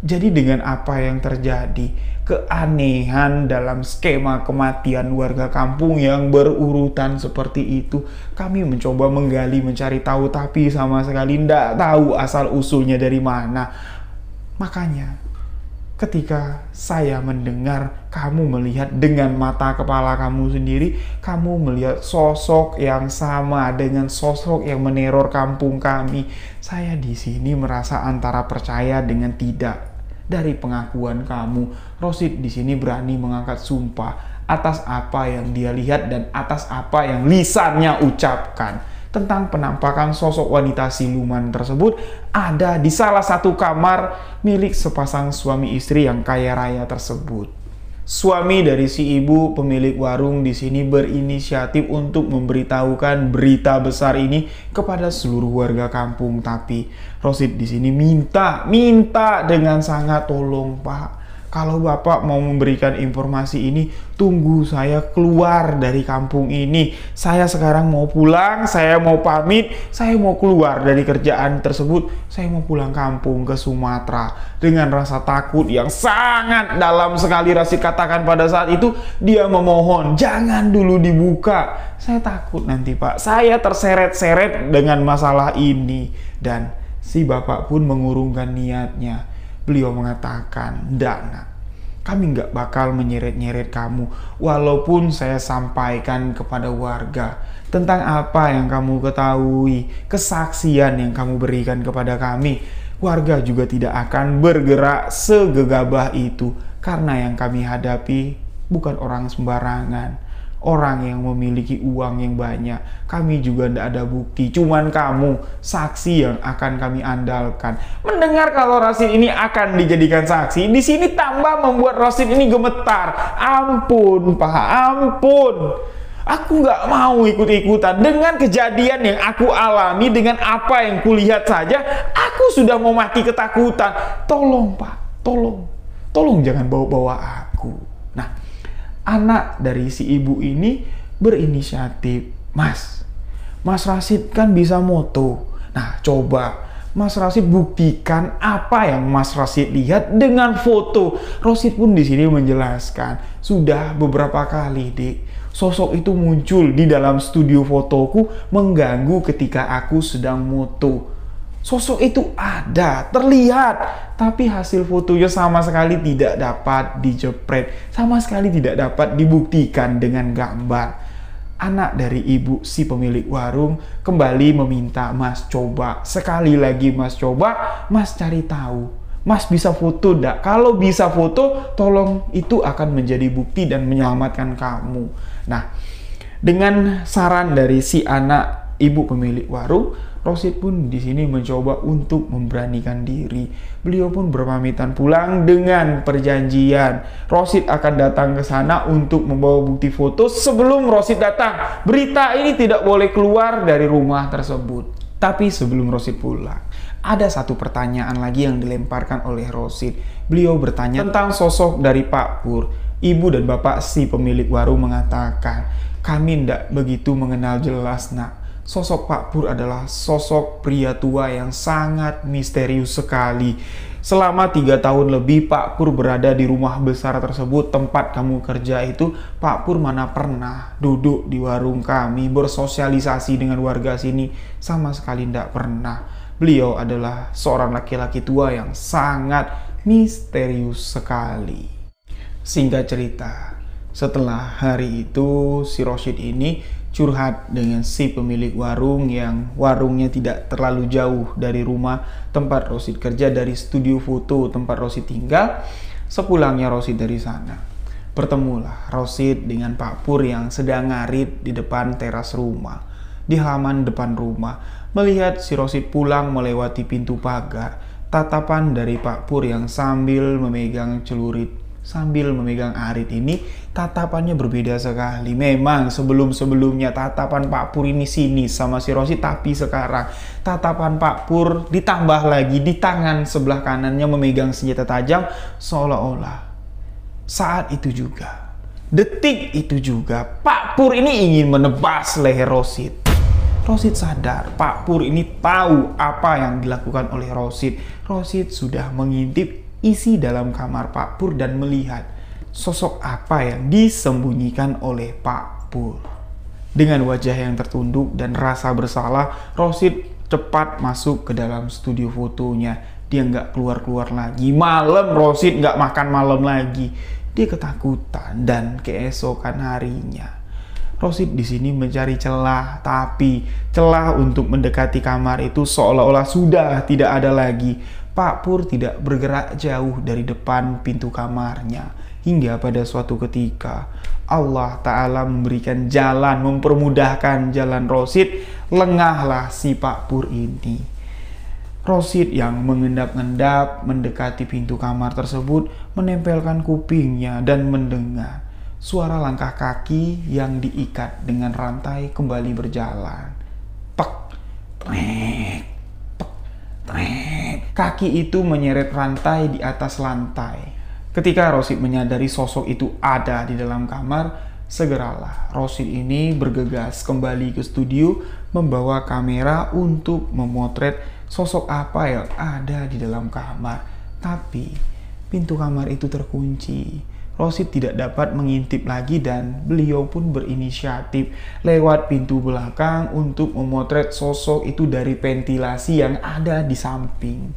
Jadi dengan apa yang terjadi, keanehan dalam skema kematian warga kampung yang berurutan seperti itu, kami mencoba menggali, mencari tahu, tapi sama sekali tidak tahu asal-usulnya dari mana. Makanya ketika saya mendengar kamu melihat dengan mata kepala kamu sendiri, kamu melihat sosok yang sama dengan sosok yang meneror kampung kami, saya di sini merasa antara percaya dengan tidak. Dari pengakuan kamu, Rosid di sini berani mengangkat sumpah atas apa yang dia lihat dan atas apa yang lisannya ucapkan. tentang penampakan sosok wanita siluman tersebut ada di salah satu kamar milik sepasang suami istri yang kaya raya tersebut. Suami dari si ibu pemilik warung di sini berinisiatif untuk memberitahukan berita besar ini kepada seluruh warga kampung. Tapi Rosid di sini minta dengan sangat, tolong Pak, kalau Bapak mau memberikan informasi ini, tunggu saya keluar dari kampung ini. Saya sekarang mau pulang, saya mau pamit, saya mau keluar dari kerjaan tersebut. Saya mau pulang kampung ke Sumatera. Dengan rasa takut yang sangat dalam sekali Rosid katakan pada saat itu, dia memohon, jangan dulu dibuka. Saya takut nanti Pak, saya terseret-seret dengan masalah ini. Dan si Bapak pun mengurungkan niatnya. Beliau mengatakan, "Nggak, nak, kami nggak bakal menyeret-nyeret kamu, walaupun saya sampaikan kepada warga tentang apa yang kamu ketahui, kesaksian yang kamu berikan kepada kami. Warga juga tidak akan bergerak segegabah itu, karena yang kami hadapi bukan orang sembarangan. Orang yang memiliki uang yang banyak. Kami juga tidak ada bukti. Cuman kamu, saksi yang akan kami andalkan." Mendengar kalau Rosid ini akan dijadikan saksi, di sini tambah membuat Rosid ini gemetar. Ampun, Pak, ampun. Aku nggak mau ikut-ikutan. Dengan kejadian yang aku alami, dengan apa yang kulihat saja, aku sudah mau mati ketakutan. Tolong, Pak, tolong. Tolong jangan bawa-bawa aku. Nah, anak dari si ibu ini berinisiatif, Mas Rosid kan bisa moto. Nah, coba Mas Rosid buktikan apa yang Mas Rosid lihat dengan foto. Rosid pun di sini menjelaskan, sudah beberapa kali, Dek, sosok itu muncul di dalam studio fotoku mengganggu ketika aku sedang moto. Sosok itu ada, terlihat, tapi hasil fotonya sama sekali tidak dapat dijepret, sama sekali tidak dapat dibuktikan dengan gambar. Anak dari ibu si pemilik warung kembali meminta, "Mas, coba, sekali lagi Mas coba, Mas cari tahu. Mas bisa foto enggak? Kalau bisa foto, tolong, itu akan menjadi bukti dan menyelamatkan kamu." Nah, dengan saran dari si anak ibu pemilik warung, Rosid pun di sini mencoba untuk memberanikan diri. Beliau pun berpamitan pulang dengan perjanjian Rosid akan datang ke sana untuk membawa bukti foto. Sebelum Rosid datang, berita ini tidak boleh keluar dari rumah tersebut. Tapi sebelum Rosid pulang, ada satu pertanyaan lagi yang dilemparkan oleh Rosid. Beliau bertanya tentang sosok dari Pak Pur. Ibu dan bapak si pemilik warung mengatakan, "Kami tidak begitu mengenal jelas, nak. Sosok Pak Pur adalah sosok pria tua yang sangat misterius sekali. Selama 3 tahun lebih Pak Pur berada di rumah besar tersebut, tempat kamu kerja itu. Pak Pur mana pernah duduk di warung kami, bersosialisasi dengan warga sini, sama sekali tidak pernah. Beliau adalah seorang laki-laki tua yang sangat misterius sekali." Singkat cerita, setelah hari itu si Rosid ini curhat dengan si pemilik warung yang warungnya tidak terlalu jauh dari rumah tempat Rosid kerja, dari studio foto tempat Rosid tinggal. Sepulangnya Rosid dari sana, bertemulah Rosid dengan Pak Pur yang sedang ngarit di depan teras rumah. Di halaman depan rumah, melihat si Rosid pulang melewati pintu pagar, tatapan dari Pak Pur yang sambil memegang celurit, sambil memegang arit ini, tatapannya berbeda sekali. Memang sebelum-sebelumnya tatapan Pak Pur ini sinis sama si Rosid, tapi sekarang tatapan Pak Pur ditambah lagi di tangan sebelah kanannya memegang senjata tajam, seolah-olah saat itu juga, detik itu juga, Pak Pur ini ingin menebas leher Rosid. Rosid sadar, Pak Pur ini tahu apa yang dilakukan oleh Rosid. Rosid sudah mengintip isi dalam kamar Pak Pur dan melihat sosok apa yang disembunyikan oleh Pak Pur. Dengan wajah yang tertunduk dan rasa bersalah, Rosid cepat masuk ke dalam studio fotonya. Dia nggak keluar-keluar lagi. Malam Rosid nggak makan malam lagi. Dia ketakutan dan keesokan harinya Rosid di sini mencari celah, tapi celah untuk mendekati kamar itu seolah-olah sudah tidak ada lagi. Pak Pur tidak bergerak jauh dari depan pintu kamarnya. Hingga pada suatu ketika Allah Ta'ala memberikan jalan, mempermudahkan jalan Rosid, lengahlah si Pak Pur ini. Rosid yang mengendap-endap mendekati pintu kamar tersebut, menempelkan kupingnya dan mendengar suara langkah kaki yang diikat dengan rantai kembali berjalan. Pek, trek, pek, trek. Kaki itu menyeret rantai di atas lantai. Ketika Rosid menyadari sosok itu ada di dalam kamar, segeralah Rosid ini bergegas kembali ke studio, membawa kamera untuk memotret sosok apa yang ada di dalam kamar. Tapi pintu kamar itu terkunci. Rosid tidak dapat mengintip lagi dan beliau pun berinisiatif lewat pintu belakang untuk memotret sosok itu dari ventilasi yang ada di samping.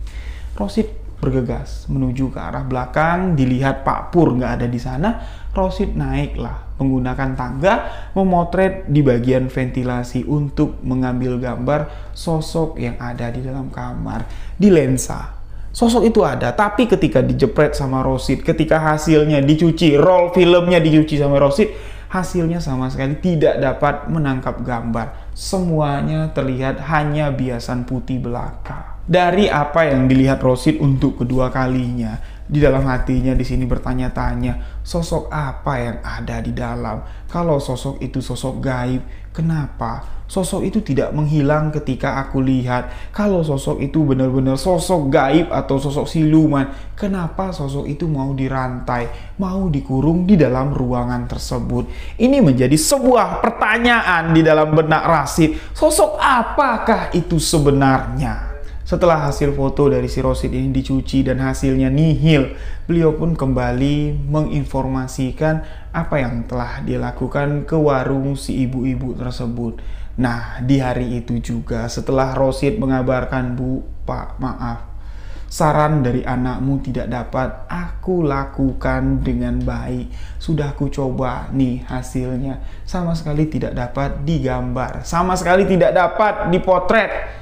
Rosid bergegas menuju ke arah belakang, dilihat Pak Pur nggak ada di sana. Rosid naiklah menggunakan tangga, memotret di bagian ventilasi untuk mengambil gambar sosok yang ada di dalam kamar. Di lensa sosok itu ada, tapi ketika dijepret sama Rosid, ketika hasilnya dicuci, roll filmnya dicuci sama Rosid, hasilnya sama sekali tidak dapat menangkap gambar. Semuanya terlihat hanya biasan putih belaka. Dari apa yang dilihat Rosid untuk kedua kalinya, di dalam hatinya di sini bertanya-tanya, sosok apa yang ada di dalam? Kalau sosok itu sosok gaib, kenapa sosok itu tidak menghilang ketika aku lihat? Kalau sosok itu benar-benar sosok gaib atau sosok siluman, kenapa sosok itu mau dirantai, mau dikurung di dalam ruangan tersebut? Ini menjadi sebuah pertanyaan di dalam benak Rosid. Sosok apakah itu sebenarnya? Setelah hasil foto dari si Rosid ini dicuci dan hasilnya nihil, beliau pun kembali menginformasikan apa yang telah dia lakukan ke warung si ibu-ibu tersebut. Nah, di hari itu juga setelah Rosid mengabarkan, "Bu, Pak, maaf, saran dari anakmu tidak dapat aku lakukan dengan baik. Sudah aku coba nih hasilnya, sama sekali tidak dapat digambar, sama sekali tidak dapat dipotret."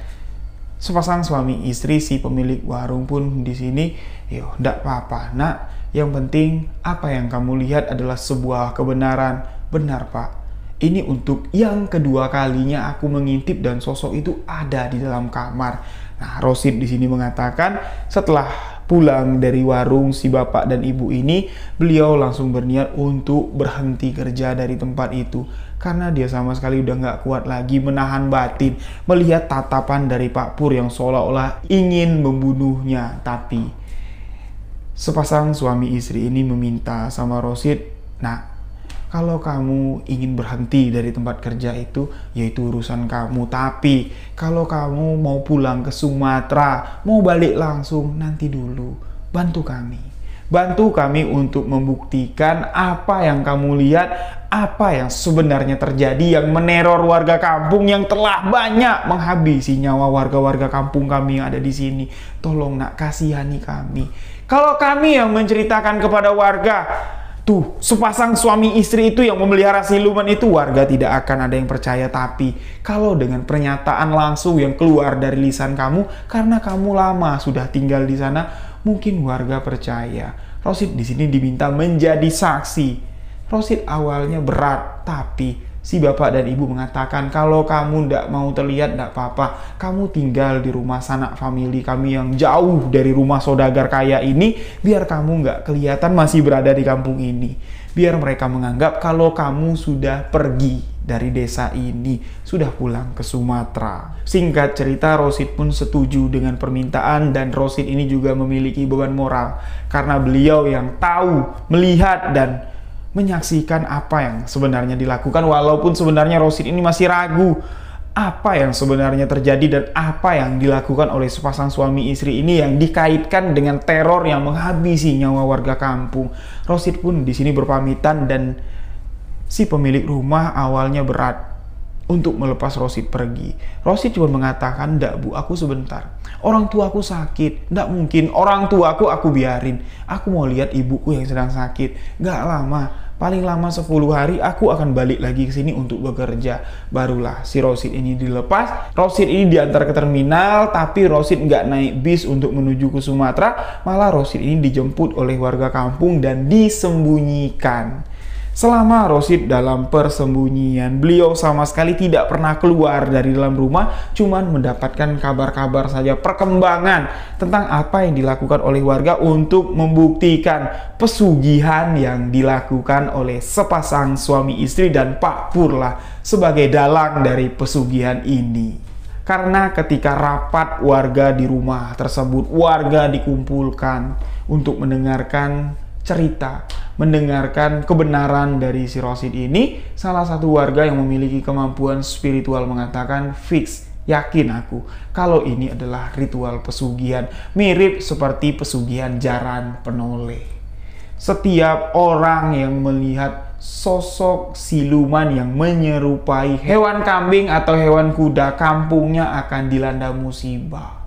Sepasang suami istri si pemilik warung pun di sini, "Yo, ndak apa-apa, Nak. Yang penting apa yang kamu lihat adalah sebuah kebenaran." "Benar, Pak. Ini untuk yang kedua kalinya aku mengintip dan sosok itu ada di dalam kamar." Nah, Rosid di sini mengatakan setelah pulang dari warung si bapak dan ibu ini, beliau langsung berniat untuk berhenti kerja dari tempat itu. Karena dia sama sekali udah nggak kuat lagi menahan batin melihat tatapan dari Pak Pur yang seolah-olah ingin membunuhnya. Tapi sepasang suami istri ini meminta sama Rosid, "Nah, kalau kamu ingin berhenti dari tempat kerja itu, yaitu urusan kamu. Tapi kalau kamu mau pulang ke Sumatera, mau balik langsung, nanti dulu. Bantu kami. Bantu kami untuk membuktikan apa yang kamu lihat, apa yang sebenarnya terjadi yang meneror warga kampung yang telah banyak menghabisi nyawa warga-warga kampung kami yang ada di sini. Tolong, Nak, kasihani kami. Kalau kami yang menceritakan kepada warga, tuh, sepasang suami istri itu yang memelihara siluman itu, warga tidak akan ada yang percaya. Tapi kalau dengan pernyataan langsung yang keluar dari lisan kamu, karena kamu lama sudah tinggal di sana, mungkin warga percaya." Rosid di sini diminta menjadi saksi. Rosid awalnya berat, tapi si bapak dan ibu mengatakan, "Kalau kamu ndak mau terlihat, ndak apa-apa. Kamu tinggal di rumah sanak famili kami yang jauh dari rumah saudagar kaya ini, biar kamu nggak kelihatan masih berada di kampung ini. Biar mereka menganggap kalau kamu sudah pergi dari desa ini, sudah pulang ke Sumatera." Singkat cerita, Rosid pun setuju dengan permintaan, dan Rosid ini juga memiliki beban moral karena beliau yang tahu, melihat, dan menyaksikan apa yang sebenarnya dilakukan, walaupun sebenarnya Rosid ini masih ragu apa yang sebenarnya terjadi dan apa yang dilakukan oleh sepasang suami istri ini yang dikaitkan dengan teror yang menghabisi nyawa warga kampung. Rosid pun di sini berpamitan, dan si pemilik rumah awalnya berat untuk melepas Rosid pergi. Rosid cuma mengatakan, "Ndak, Bu, aku sebentar. Orang tua aku sakit. Ndak mungkin orang tua aku biarin. Aku mau lihat ibuku yang sedang sakit. Nggak lama. Paling lama 10 hari aku akan balik lagi ke sini untuk bekerja. Barulah si Rosid ini dilepas. Rosid ini diantar ke terminal, tapi Rosid nggak naik bis untuk menuju ke Sumatera. Malah Rosid ini dijemput oleh warga kampung dan disembunyikan. Selama Rosid dalam persembunyian, beliau sama sekali tidak pernah keluar dari dalam rumah, cuman mendapatkan kabar-kabar saja, perkembangan tentang apa yang dilakukan oleh warga untuk membuktikan pesugihan yang dilakukan oleh sepasang suami istri, dan Pak Pur lah sebagai dalang dari pesugihan ini. Karena ketika rapat warga di rumah tersebut, warga dikumpulkan untuk mendengarkan cerita, mendengarkan kebenaran dari si Rosid ini. Salah satu warga yang memiliki kemampuan spiritual mengatakan, fix, yakin aku kalau ini adalah ritual pesugihan, mirip seperti pesugihan jaran penoleh. Setiap orang yang melihat sosok siluman yang menyerupai hewan kambing atau hewan kuda, kampungnya akan dilanda musibah.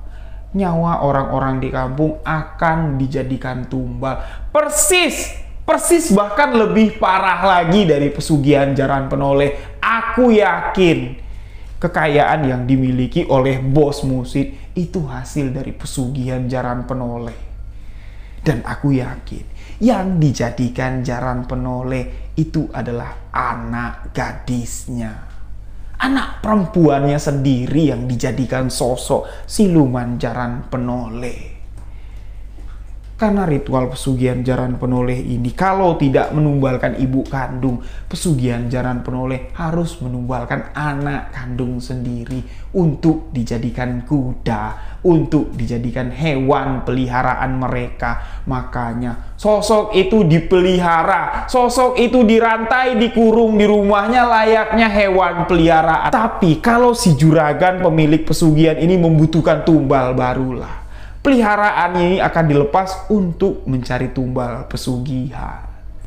Nyawa orang-orang di kampung akan dijadikan tumbal. Persis bahkan lebih parah lagi dari pesugihan jaran penoleh. Aku yakin kekayaan yang dimiliki oleh bos Musid itu hasil dari pesugihan jaran penoleh. Dan aku yakin yang dijadikan jaran penoleh itu adalah anak gadisnya. Anak perempuannya sendiri yang dijadikan sosok siluman jaran penoleh. Karena ritual pesugihan jaran penoleh ini, kalau tidak menumbalkan ibu kandung, pesugihan jaran penoleh harus menumbalkan anak kandung sendiri untuk dijadikan kuda, untuk dijadikan hewan peliharaan mereka. Makanya sosok itu dipelihara, sosok itu dirantai, dikurung di rumahnya layaknya hewan peliharaan. Tapi kalau si juragan pemilik pesugihan ini membutuhkan tumbal, barulah peliharaan ini akan dilepas untuk mencari tumbal pesugihan.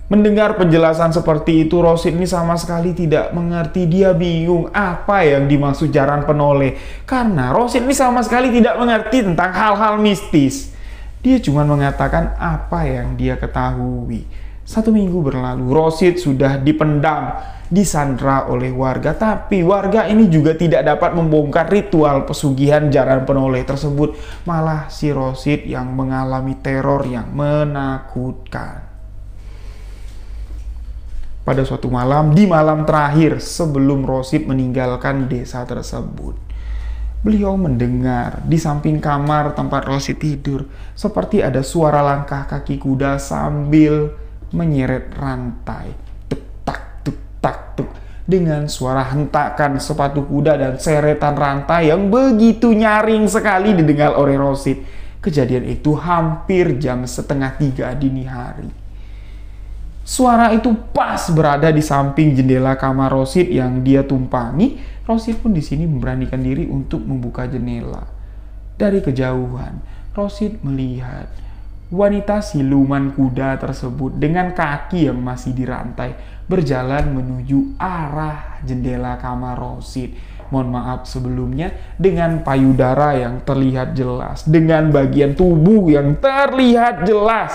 Mendengar penjelasan seperti itu, Rosid ini sama sekali tidak mengerti. Dia bingung apa yang dimaksud jaran penoleh. Karena Rosid ini sama sekali tidak mengerti tentang hal-hal mistis. Dia cuma mengatakan apa yang dia ketahui. 1 minggu berlalu, Rosid sudah dipendam, disandra oleh warga, tapi warga ini juga tidak dapat membongkar ritual pesugihan jaran penoleh tersebut. Malah si Rosid yang mengalami teror yang menakutkan. Pada suatu malam, di malam terakhir sebelum Rosid meninggalkan desa tersebut, beliau mendengar di samping kamar tempat Rosid tidur seperti ada suara langkah kaki kuda sambil menyeret rantai. Tuk, dengan suara hentakan sepatu kuda dan seretan rantai yang begitu nyaring sekali didengar oleh Rosid. Kejadian itu hampir jam 2:30 dini hari. Suara itu pas berada di samping jendela kamar Rosid yang dia tumpangi. Rosid pun di sini memberanikan diri untuk membuka jendela. Dari kejauhan, Rosid melihat wanita siluman kuda tersebut dengan kaki yang masih dirantai berjalan menuju arah jendela kamar Rosid. Mohon maaf sebelumnya, dengan payudara yang terlihat jelas, dengan bagian tubuh yang terlihat jelas.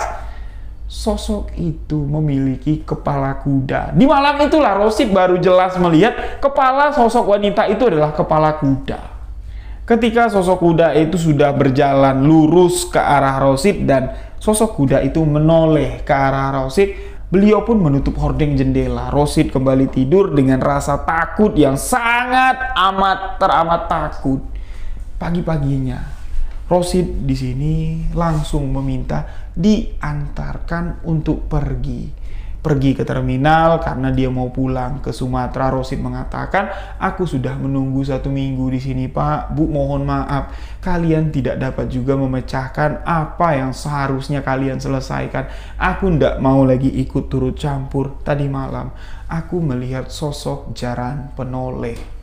Sosok itu memiliki kepala kuda. Di malam itulah Rosid baru jelas melihat kepala sosok wanita itu adalah kepala kuda. Ketika sosok kuda itu sudah berjalan lurus ke arah Rosid dan sosok kuda itu menoleh ke arah Rosid, beliau pun menutup hordeng jendela. Rosid kembali tidur dengan rasa takut yang sangat teramat takut. Pagi-paginya, Rosid di sini langsung meminta diantarkan untuk pergi ke terminal karena dia mau pulang ke Sumatera. Rosid mengatakan, aku sudah menunggu 1 minggu di sini Pak, Bu, mohon maaf kalian tidak dapat juga memecahkan apa yang seharusnya kalian selesaikan. Aku tidak mau lagi ikut turut campur. Tadi malam aku melihat sosok jaran penoleh.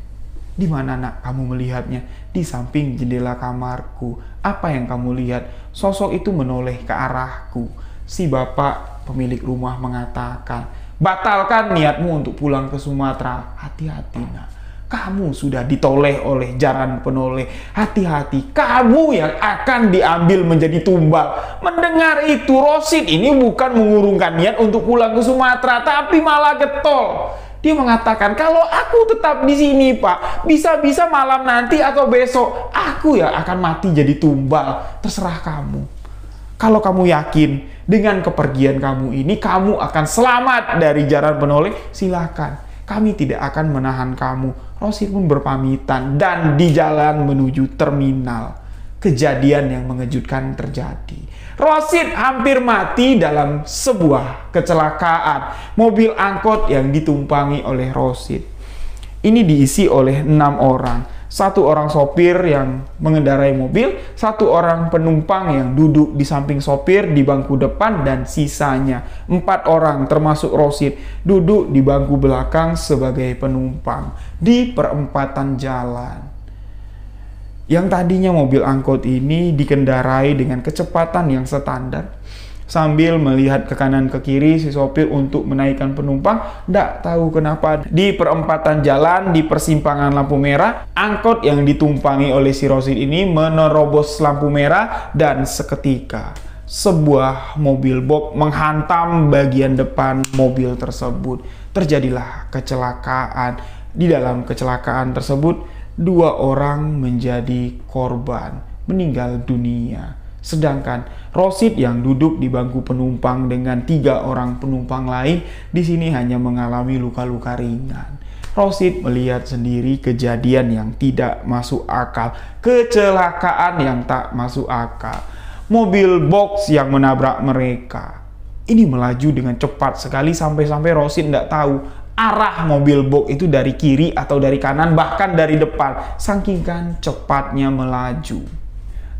Di mana nak kamu melihatnya? Di samping jendela kamarku. Apa yang kamu lihat? Sosok itu menoleh ke arahku. Si bapak pemilik rumah mengatakan, batalkan niatmu untuk pulang ke Sumatera. Hati-hati nak, kamu sudah ditoleh oleh jaran penoleh. Hati-hati, kamu yang akan diambil menjadi tumbal. Mendengar itu, Rosid ini bukan mengurungkan niat untuk pulang ke Sumatera, tapi malah getol. Dia mengatakan, kalau aku tetap di sini, Pak, bisa-bisa malam nanti atau besok, aku yang akan mati jadi tumbal. Terserah kamu. Kalau kamu yakin dengan kepergian kamu ini, kamu akan selamat dari jaran penoleh, silakan. Kami tidak akan menahan kamu. Rosid pun berpamitan dan di jalan menuju terminal. Kejadian yang mengejutkan terjadi. Rosid hampir mati dalam sebuah kecelakaan. Mobil angkot yang ditumpangi oleh Rosid ini diisi oleh 6 orang. 1 orang sopir yang mengendarai mobil, 1 orang penumpang yang duduk di samping sopir di bangku depan, dan sisanya 4 orang termasuk Rosid duduk di bangku belakang sebagai penumpang di perempatan jalan. Yang tadinya mobil angkot ini dikendarai dengan kecepatan yang standar. Sambil melihat ke kanan ke kiri si sopir untuk menaikkan penumpang, tidak tahu kenapa di perempatan jalan di persimpangan lampu merah, angkot yang ditumpangi oleh si Rosid ini menerobos lampu merah dan seketika sebuah mobil box menghantam bagian depan mobil tersebut. Terjadilah kecelakaan. Di dalam kecelakaan tersebut 2 orang menjadi korban, meninggal dunia. Sedangkan Rosid yang duduk di bangku penumpang dengan 3 orang penumpang lain di sini hanya mengalami luka-luka ringan. Rosid melihat sendiri kejadian yang tidak masuk akal, kecelakaan yang tak masuk akal. Mobil box yang menabrak mereka ini melaju dengan cepat sekali sampai-sampai Rosid tidak tahu arah mobil box itu dari kiri atau dari kanan, bahkan dari depan, saking kan cepatnya melaju.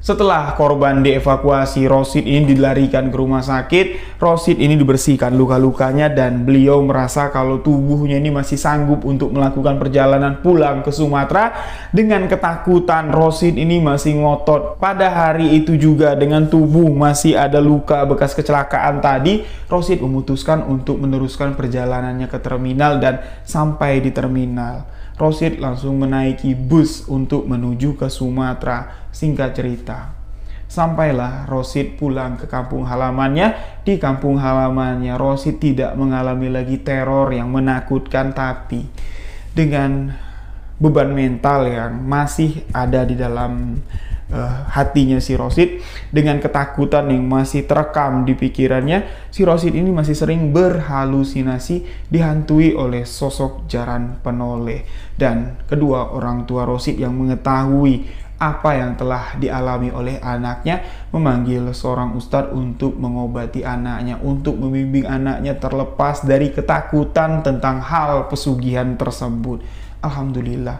Setelah korban dievakuasi, Rosid ini dilarikan ke rumah sakit. Rosid ini dibersihkan luka-lukanya dan beliau merasa kalau tubuhnya ini masih sanggup untuk melakukan perjalanan pulang ke Sumatera. Dengan ketakutan, Rosid ini masih ngotot. Pada hari itu juga dengan tubuh masih ada luka bekas kecelakaan tadi, Rosid memutuskan untuk meneruskan perjalanannya ke terminal, dan sampai di terminal Rosid langsung menaiki bus untuk menuju ke Sumatera. Singkat cerita, sampailah Rosid pulang ke kampung halamannya. Di kampung halamannya Rosid tidak mengalami lagi teror yang menakutkan, tapi dengan beban mental yang masih ada di dalam hatinya si Rosid, dengan ketakutan yang masih terekam di pikirannya, si Rosid ini masih sering berhalusinasi dihantui oleh sosok jaran penoleh. Dan kedua orang tua Rosid yang mengetahui apa yang telah dialami oleh anaknya memanggil seorang ustadz untuk mengobati anaknya, untuk membimbing anaknya terlepas dari ketakutan tentang hal pesugihan tersebut. Alhamdulillah,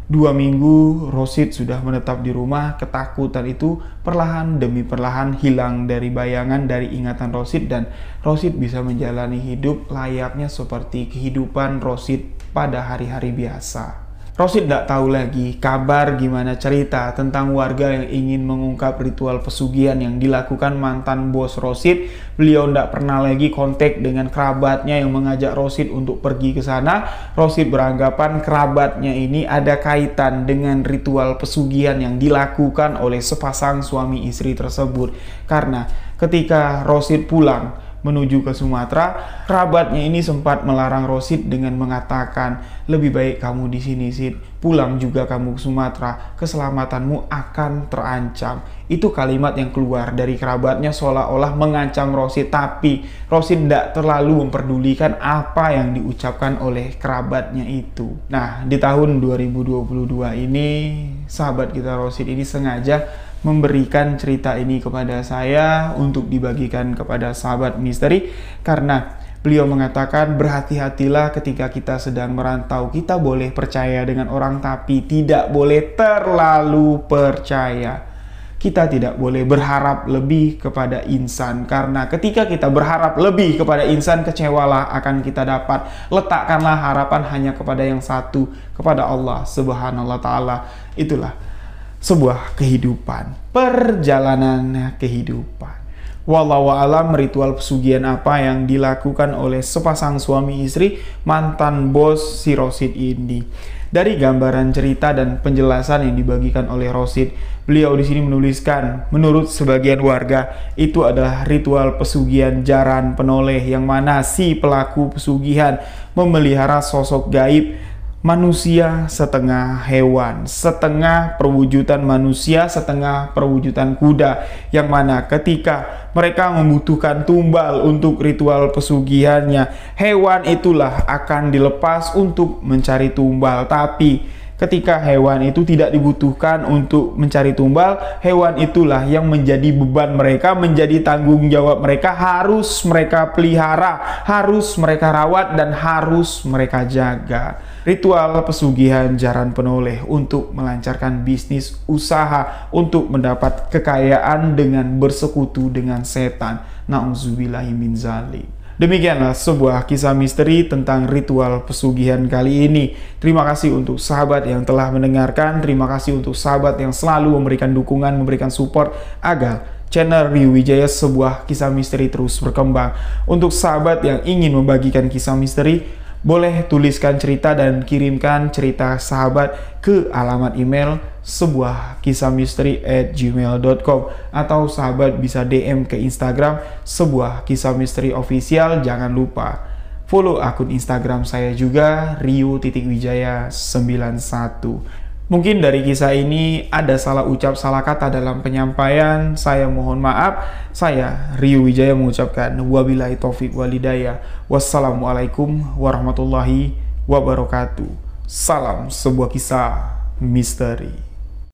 2 minggu Rosid sudah menetap di rumah. Ketakutan itu perlahan demi perlahan hilang dari bayangan, dari ingatan Rosid, dan Rosid bisa menjalani hidup layaknya seperti kehidupan Rosid pada hari-hari biasa. Rosid tidak tahu lagi kabar gimana cerita tentang warga yang ingin mengungkap ritual pesugihan yang dilakukan mantan bos Rosid. Beliau tidak pernah lagi kontak dengan kerabatnya yang mengajak Rosid untuk pergi ke sana. Rosid beranggapan kerabatnya ini ada kaitan dengan ritual pesugihan yang dilakukan oleh sepasang suami istri tersebut. Karena ketika Rosid pulang menuju ke Sumatera, kerabatnya ini sempat melarang Rosid dengan mengatakan, lebih baik kamu di sini, Sid. Pulang juga kamu ke Sumatera, keselamatanmu akan terancam. Itu kalimat yang keluar dari kerabatnya seolah-olah mengancam Rosid, tapi Rosid tidak terlalu memperdulikan apa yang diucapkan oleh kerabatnya itu. Nah, di tahun 2022 ini, sahabat kita Rosid ini sengaja memberikan cerita ini kepada saya untuk dibagikan kepada sahabat misteri, karena beliau mengatakan berhati-hatilah ketika kita sedang merantau. Kita boleh percaya dengan orang, tapi tidak boleh terlalu percaya. Kita tidak boleh berharap lebih kepada insan, karena ketika kita berharap lebih kepada insan, kecewalah akan kita dapat. Letakkanlah harapan hanya kepada yang satu, kepada Allah Subhanahu wa Ta'ala. Itulah sebuah kehidupan, perjalanan kehidupan. Wallahu alam ritual pesugihan apa yang dilakukan oleh sepasang suami istri mantan bos si Rosid ini. Dari gambaran cerita dan penjelasan yang dibagikan oleh Rosid, beliau di sini menuliskan, menurut sebagian warga, itu adalah ritual pesugihan jaran penoleh yang mana si pelaku pesugihan memelihara sosok gaib manusia setengah hewan, setengah perwujudan manusia, setengah perwujudan kuda, yang mana ketika mereka membutuhkan tumbal untuk ritual pesugihannya, hewan itulah akan dilepas untuk mencari tumbal. Tapi ketika hewan itu tidak dibutuhkan untuk mencari tumbal, hewan itulah yang menjadi beban mereka, menjadi tanggung jawab mereka, harus mereka pelihara, harus mereka rawat, dan harus mereka jaga. Ritual pesugihan jaran penoleh untuk melancarkan bisnis usaha, untuk mendapat kekayaan dengan bersekutu dengan setan. Na'udzubillahi min dzalik. Demikianlah sebuah kisah misteri tentang ritual pesugihan kali ini. Terima kasih untuk sahabat yang telah mendengarkan. Terima kasih untuk sahabat yang selalu memberikan dukungan, memberikan support agar channel Rio Wijaya sebuah kisah misteri terus berkembang. Untuk sahabat yang ingin membagikan kisah misteri, boleh tuliskan cerita dan kirimkan cerita sahabat ke alamat email sebuah kisah misteri@gmail.com, atau sahabat bisa DM ke Instagram sebuah kisah misteri official. Jangan lupa follow akun Instagram saya juga, rio.wijaya91. Mungkin dari kisah ini ada salah ucap, salah kata dalam penyampaian. Saya mohon maaf. Saya Rio Wijaya mengucapkan wabillahi taufik walhidayah. Wassalamualaikum warahmatullahi wabarakatuh. Salam sebuah kisah misteri.